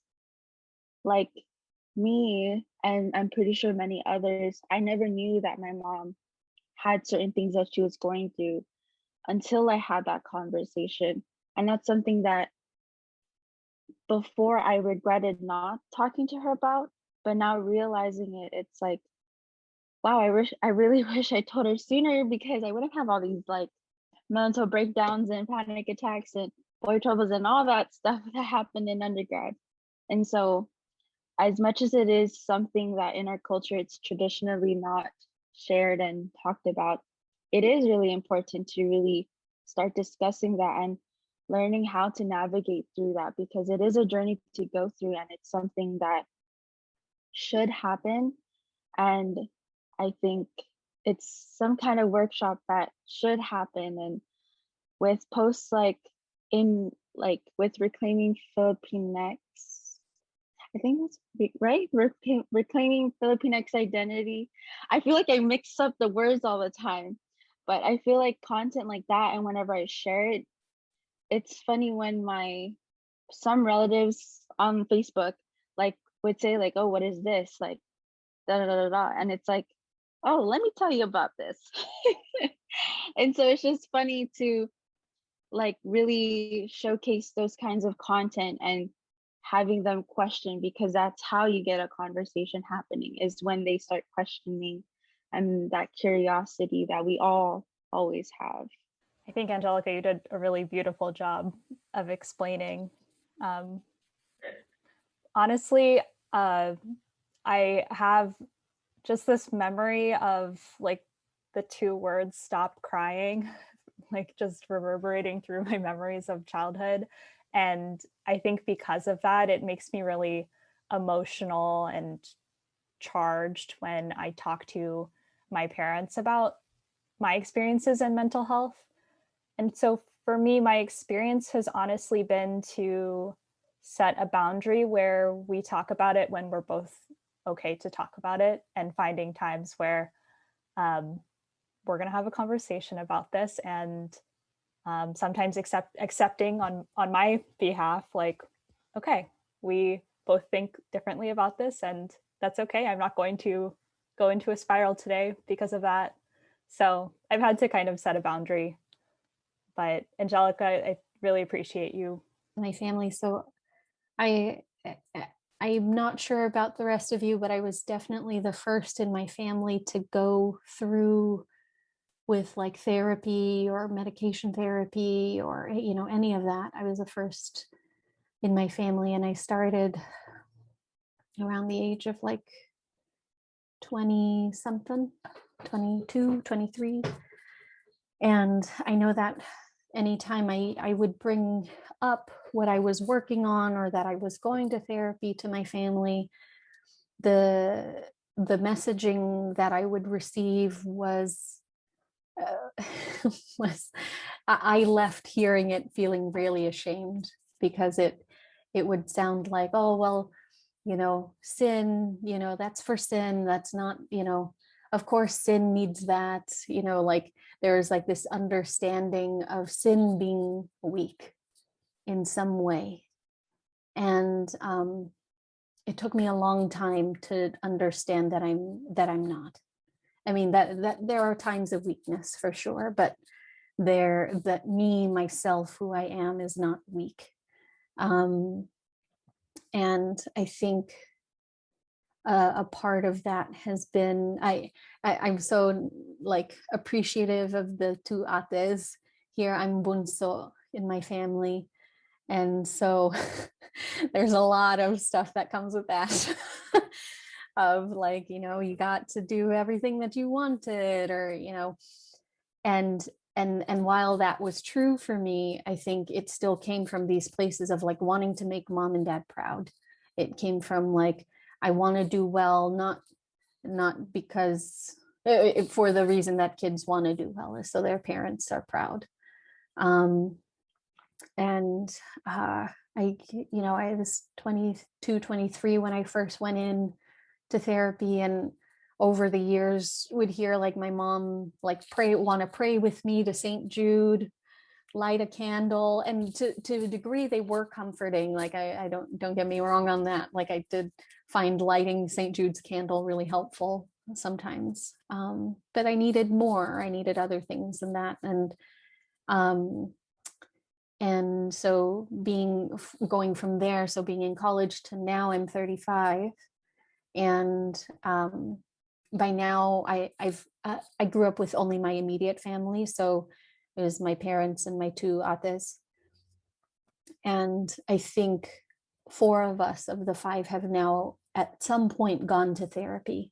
like me, and I'm pretty sure many others, I never knew that my mom had certain things that she was going through until I had that conversation. And that's something that before I regretted not talking to her about, but now realizing it, it's like, wow, I really wish I told her sooner because I wouldn't have all these like mental breakdowns and panic attacks and boy troubles and all that stuff that happened in undergrad. And so as much as it is something that in our culture it's traditionally not shared and talked about, it is really important to really start discussing that and learning how to navigate through that, because it is a journey to go through and it's something that should happen. And I think it's some kind of workshop that should happen. And with posts like in like with reclaiming Filipinx, I think that's right. Reclaiming Filipinx identity. I feel like I mix up the words all the time, but I feel like content like that, and whenever I share it, it's funny when some relatives on Facebook like would say like, "Oh, what is this?" Like, da da da da, da. And it's like, "Oh, let me tell you about this." And so it's just funny to like really showcase those kinds of content and having them question, because that's how you get a conversation happening, is when they start questioning, and that curiosity that we all always have. I think, Angelika, you did a really beautiful job of explaining. Honestly, I have just this memory of like the two words "stop crying" like just reverberating through my memories of childhood. And I think because of that, it makes me really emotional and charged when I talk to my parents about my experiences in mental health. And so for me, my experience has honestly been to set a boundary where we talk about it when we're both okay to talk about it, and finding times where we're going to have a conversation about this, and sometimes accepting on my behalf, like, okay, we both think differently about this, and that's okay. I'm not going to go into a spiral today because of that. So I've had to kind of set a boundary But Angelika, I really appreciate you. My family. So I'm not sure about the rest of you, but I was definitely the first in my family to go through with like therapy or medication therapy or, you know, any of that. I was the first in my family, and I started around the age of like 20 something, 22, 23. And I know that anytime I would bring up what I was working on or that I was going to therapy to my family, the messaging that I would receive was was I left hearing it feeling really ashamed, because it would sound like, oh well, you know, sin, you know, that's for sin, that's not, you know, of course sin needs that, you know, like there's like this understanding of sin being weak in some way. And it took me a long time to understand that I'm not. I mean, that there are times of weakness for sure, but that me, myself, who I am is not weak. And I think a part of that has been, I'm so like appreciative of the two ates here. I'm bunso in my family. And so there's a lot of stuff that comes with that. Of like, you know, you got to do everything that you wanted, or, you know, and while that was true for me, I think it still came from these places of like wanting to make mom and dad proud. It came from like, I want to do well, not because for the reason that kids want to do well is so their parents are proud. And I was 22, 23 when I first went in to therapy, and over the years would hear like my mom like want to pray with me to St. Jude, light a candle, and to a degree they were comforting. Like I don't get me wrong on that. Like I did find lighting St. Jude's candle really helpful sometimes, but I needed more. I needed other things than that. And so going from there, so being in college to now I'm 35, and by now I grew up with only my immediate family, so it was my parents and my two ates, and I think 4 of us of the 5 have now at some point gone to therapy.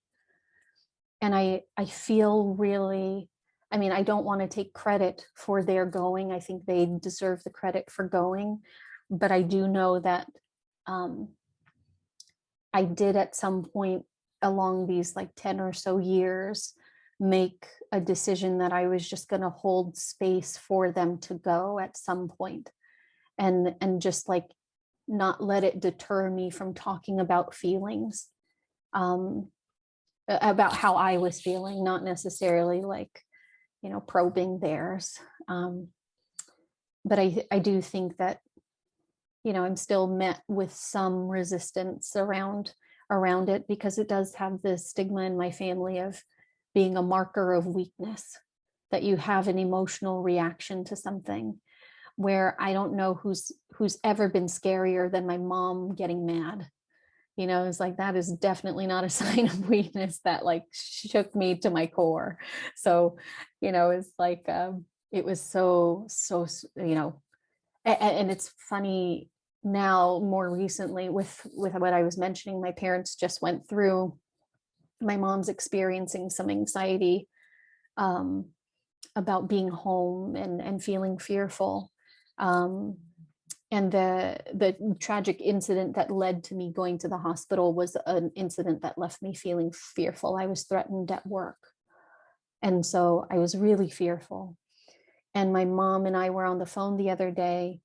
And I feel really, I mean, I don't want to take credit for their going. I think they deserve the credit for going, but I do know that I did at some point along these like 10 or so years make a decision that I was just going to hold space for them to go at some point, and just like not let it deter me from talking about feelings, about how I was feeling, not necessarily like, you know, probing theirs. But I do think that, you know, I'm still met with some resistance around it, because it does have the stigma in my family of being a marker of weakness, that you have an emotional reaction to something, where I don't know who's ever been scarier than my mom getting mad. You know, it's like, that is definitely not a sign of weakness that like shook me to my core. So, you know, it's like, it was so, you know, and it's funny now, more recently with what I was mentioning, my parents just went through, my mom's experiencing some anxiety about being home and feeling fearful. And the tragic incident that led to me going to the hospital was an incident that left me feeling fearful. I was threatened at work. And so I was really fearful. And my mom and I were on the phone the other day,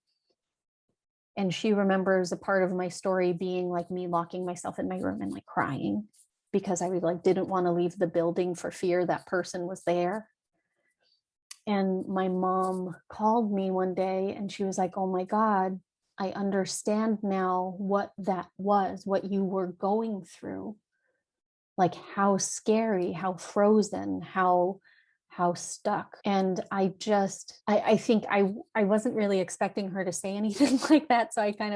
and she remembers a part of my story being like me locking myself in my room and like crying, because I like didn't want to leave the building for fear that person was there. And my mom called me one day and she was like, oh my God, I understand now what that was, what you were going through. Like how scary, how frozen, how how stuck. And I think I wasn't really expecting her to say anything like that. So it kind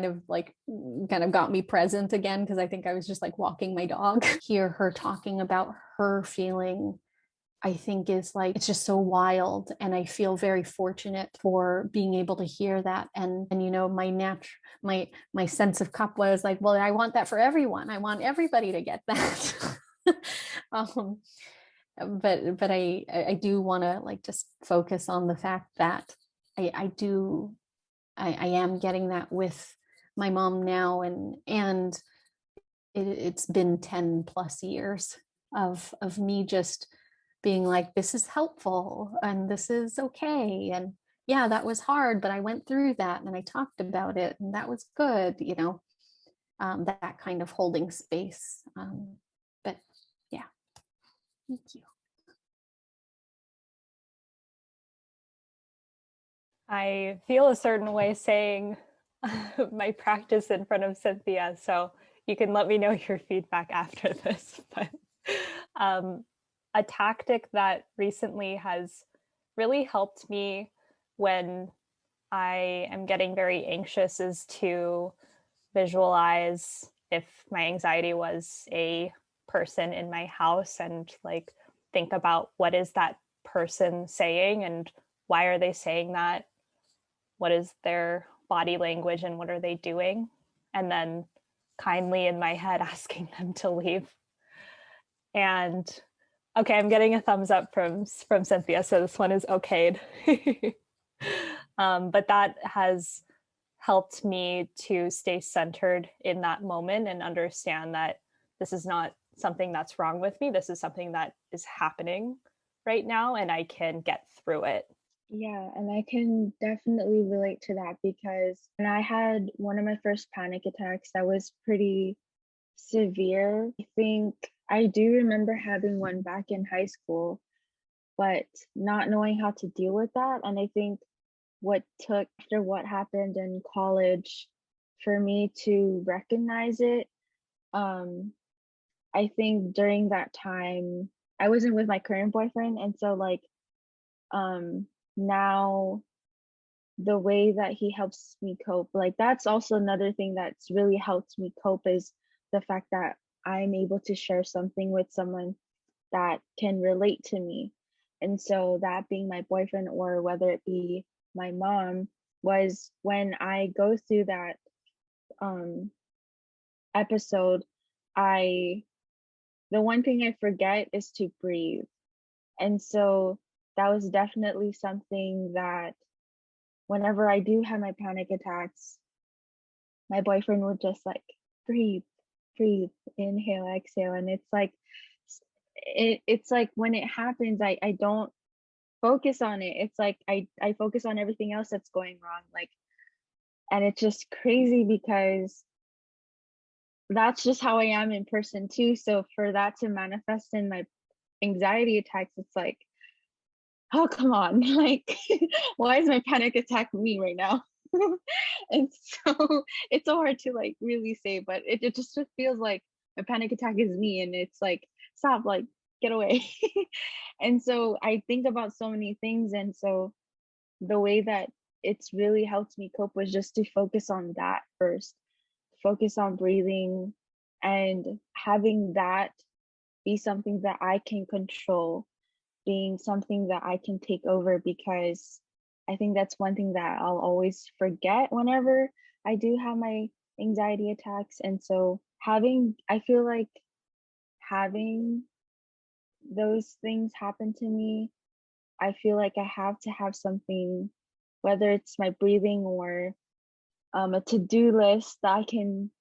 of got me present again, because I think I was just like walking my dog. Hear her talking about her feeling, I think is like, it's just so wild. And I feel very fortunate for being able to hear that. And my sense of cup was like, well, I want that for everyone. I want everybody to get that. But I do want to like just focus on the fact that I am getting that with my mom now, and it's been 10 plus years of me just being like, this is helpful and this is okay, and yeah, that was hard, but I went through that and I talked about it and that was good, that kind of holding space. But yeah, thank you. I feel a certain way saying my practice in front of Cynthia, so you can let me know your feedback after this. But a tactic that recently has really helped me when I am getting very anxious is to visualize if my anxiety was a person in my house, and like think about what is that person saying and why are they saying that? What is their body language and what are they doing? And then kindly in my head asking them to leave. And okay, I'm getting a thumbs up from Cynthia, so this one is okayed. But that has helped me to stay centered in that moment and understand that this is not something that's wrong with me. This is something that is happening right now, and I can get through it. Yeah, and I can definitely relate to that, because when I had one of my first panic attacks that was pretty severe, I think I do remember having one back in high school, but not knowing how to deal with that. And I think what took after what happened in college for me to recognize it, I think during that time I wasn't with my current boyfriend, and so like now the way that he helps me cope, like that's also another thing that's really helped me cope, is the fact that I'm able to share something with someone that can relate to me. And so that being my boyfriend, or whether it be my mom, was when I go through that episode, the one thing I forget is to breathe. And so that was definitely something that whenever I do have my panic attacks, my boyfriend would just like, breathe, breathe, inhale, exhale. And it's like, it's like when it happens, I don't focus on it. It's like I focus on everything else that's going wrong. Like, and it's just crazy because that's just how I am in person too. So for that to manifest in my anxiety attacks, it's like, oh, come on. Like, why is my panic attack me right now? And so it's so hard to like really say, but it just feels like my panic attack is me, and it's like, stop, like, get away. And so I think about so many things, and so the way that it's really helped me cope was just to focus on that first, focus on breathing and having that be something that I can control, being something that I can take over, because I think that's one thing that I'll always forget whenever I do have my anxiety attacks. And so I feel like having those things happen to me, I feel like I have to have something, whether it's my breathing or a to-do list that I can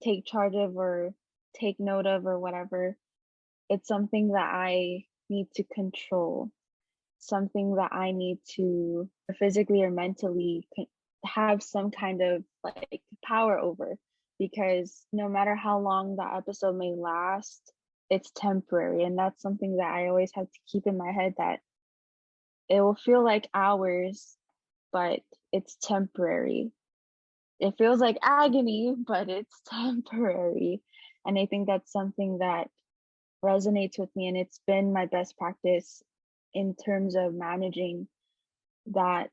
take charge of or take note of or whatever. It's something that I need to control, something that I need to physically or mentally have some kind of like power over, because no matter how long that episode may last, it's temporary. And that's something that I always have to keep in my head, that it will feel like hours, but it's temporary. It feels like agony, but it's temporary. And I think that's something that resonates with me, and it's been my best practice in terms of managing that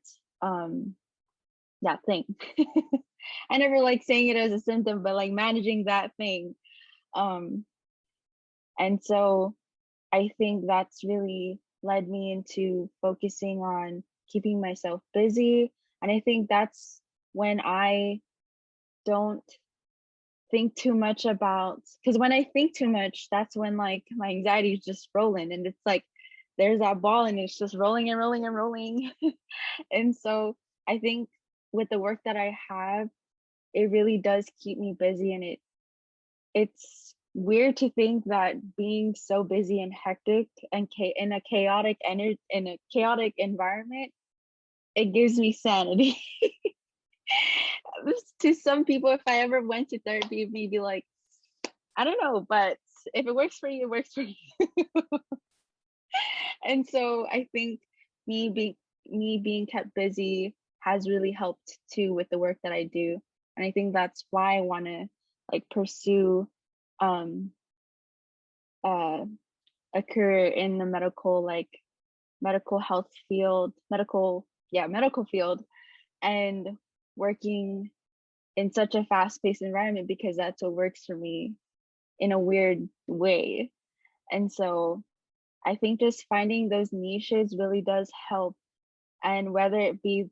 that thing. I never like saying it as a symptom, but like managing that thing. And so I think that's really led me into focusing on keeping myself busy. And I think that's when I don't think too much about, because when I think too much, that's when like my anxiety is just rolling, and it's like there's that ball and it's just rolling and rolling and rolling. And so I think with the work that I have, it really does keep me busy, and it's weird to think that being so busy and hectic and in a chaotic in a chaotic environment, it gives me sanity. To some people, if I ever went to therapy, it may be like, I don't know, but if it works for you, it works for you. And so I think me being kept busy has really helped too with the work that I do. And I think that's why I want to like pursue uh a career in the medical health field, medical field, and working in such a fast-paced environment, because that's what works for me in a weird way. And so I think just finding those niches really does help. And whether it be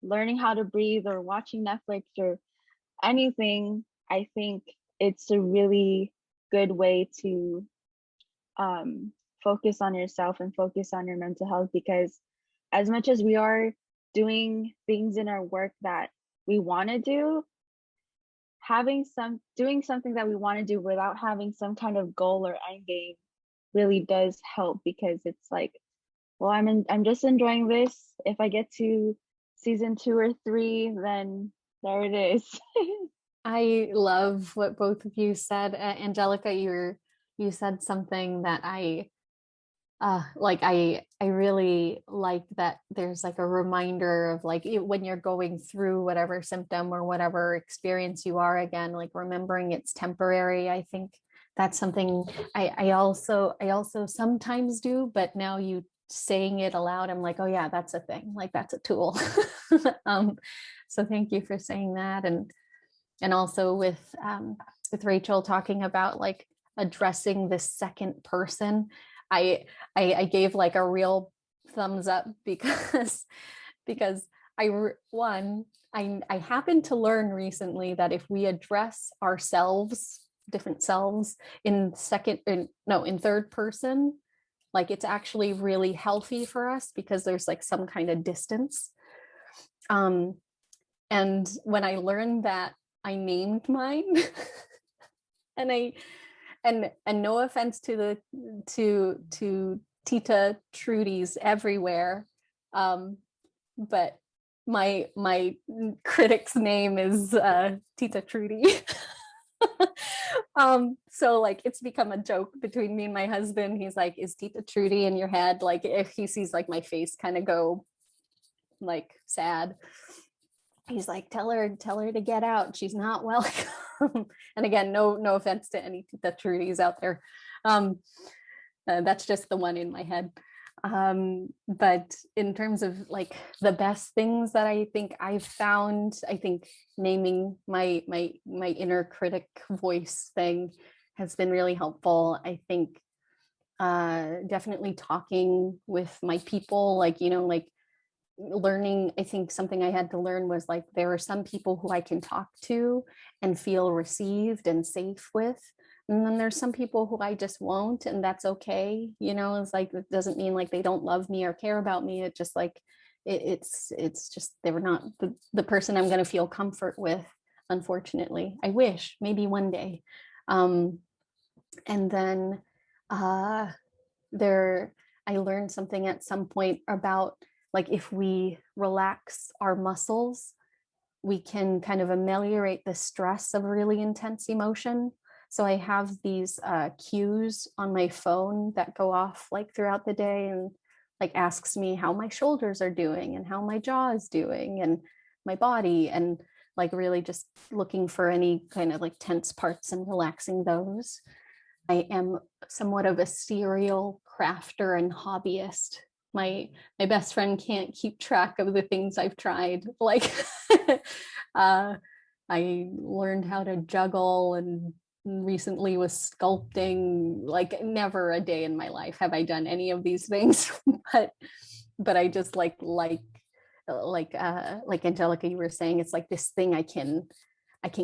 learning how to breathe or watching Netflix or anything, I think it's a really good way to focus on yourself and focus on your mental health, because as much as we are doing things in our work that we want to do, doing something that we want to do without having some kind of goal or end game really does help, because it's like, well, I'm just enjoying this. If I get to season 2 or 3, then there it is. I love what both of you said. Angelika, you said something that I really like, that there's like a reminder of like when you're going through whatever symptom or whatever experience you are, again, like remembering it's temporary. I think that's something I also sometimes do, but now you saying it aloud, I'm like, oh yeah, that's a thing, like that's a tool. So thank you for saying that. And also with Rachel talking about like addressing the second person, I gave like a real thumbs up, because I happened to learn recently that if we address ourselves, different selves, in third person, like it's actually really healthy for us, because there's like some kind of distance. And when I learned that, I named mine. and no offense to Tita Trudy's everywhere, but my critic's name is Tita Trudy. So like it's become a joke between me and my husband. He's like, is Tita Trudy in your head? Like if he sees like my face kind of go like sad, he's like, tell her to get out, she's not welcome. And again, no offense to any Tita Trudys out there. That's just the one in my head. But in terms of like the best things that I think I've found, I think naming my inner critic voice thing has been really helpful. I think definitely talking with my people, like, like learning. I think something I had to learn was like, there are some people who I can talk to and feel received and safe with, and then there's some people who I just won't, and that's okay. It's like, it doesn't mean like they don't love me or care about me. It just like it's just they're not the person I'm going to feel comfort with, unfortunately. I wish maybe one day. And then I learned something at some point about like, if we relax our muscles, we can kind of ameliorate the stress of really intense emotion. So I have these cues on my phone that go off like throughout the day, and like asks me how my shoulders are doing and how my jaw is doing and my body, and like really just looking for any kind of like tense parts and relaxing those. I am somewhat of a serial crafter and hobbyist. My best friend can't keep track of the things I've tried. Like I learned how to juggle and recently was sculpting. Like never a day in my life have I done any of these things, but I just like Angelika, you were saying, it's like this thing I can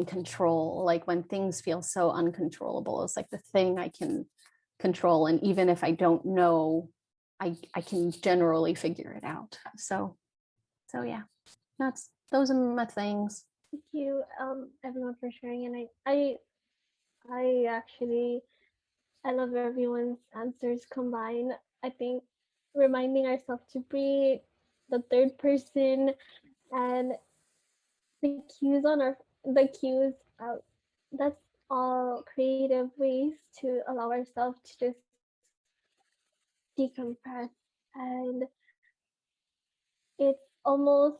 control. Like when things feel so uncontrollable, it's like the thing I can control. And even if I don't know, I can generally figure it out. So yeah, those are my things. Thank you, everyone, for sharing. And I actually, I love everyone's answers combined. I think reminding ourselves to breathe, the third person, and the cues on the cues out. That's all creative ways to allow ourselves to just decompress. And it's almost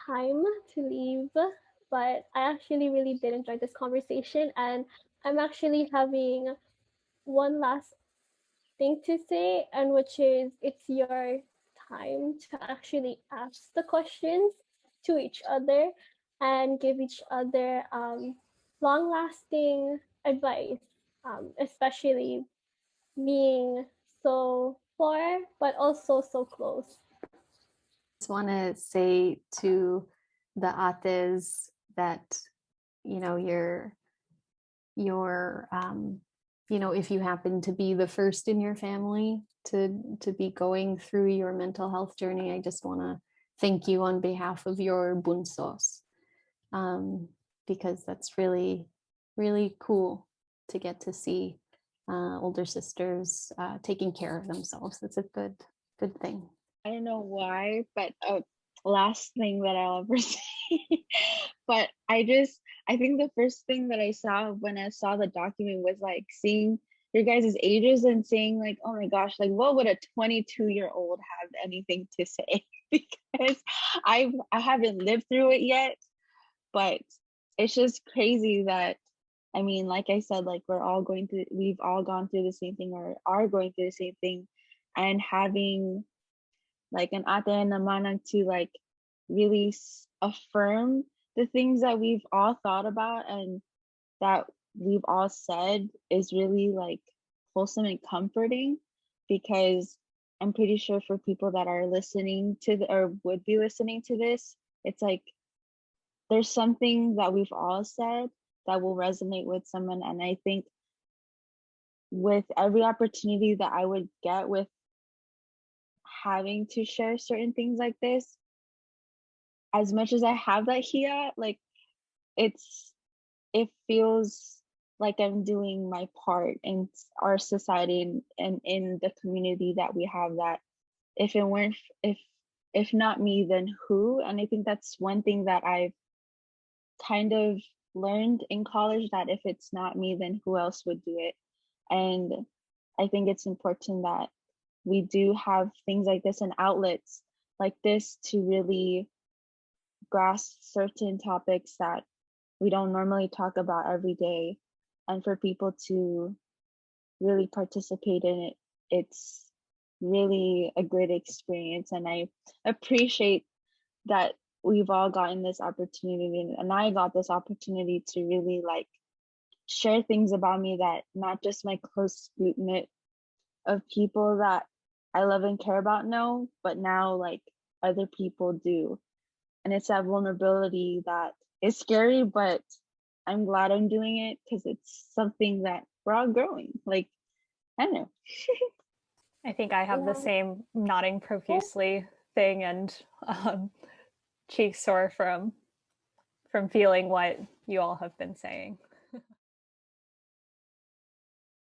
time to leave, but I actually really did enjoy this conversation, and I'm actually having one last thing to say, and which is it's your time to actually ask the questions to each other and give each other long lasting advice, especially being so far but also so close. Just want to say to the ates that, you're if you happen to be the first in your family to be going through your mental health journey, I just want to thank you on behalf of your bunsos, because that's really, really cool to get to see older sisters taking care of themselves. That's a good thing. I don't know why, but last thing that I'll ever say. But I think the first thing that I saw when I saw the document was like seeing your guys' ages and saying like, oh my gosh, like what would a 22-year-old have anything to say? Because I haven't lived through it yet, but it's just crazy that, I mean, like I said, like we've all gone through the same thing or are going through the same thing, and having like an ate and a manang to like really affirm the things that we've all thought about and that we've all said is really like wholesome and comforting, because I'm pretty sure for people that are listening to or would be listening to this, it's like there's something that we've all said that will resonate with someone. And I think with every opportunity that I would get with having to share certain things like this, as much as I have that here, like it feels like I'm doing my part in our society and in the community that we have, that if it weren't if not me, then who? And I think that's one thing that I've kind of learned in college, that if it's not me, then who else would do it? And I think it's important that we do have things like this and outlets like this to really grasp certain topics that we don't normally talk about every day, and for people to really participate in it. It's really a great experience, and I appreciate that we've all gotten this opportunity, and I got this opportunity to really like share things about me that not just my close group knit of people that I love and care about know, but now like other people do. And it's that vulnerability that is scary, but I'm glad I'm doing it because it's something that we're all growing. Like, I don't know. I think I have the same nodding profusely thing and cheeks sore from feeling what you all have been saying.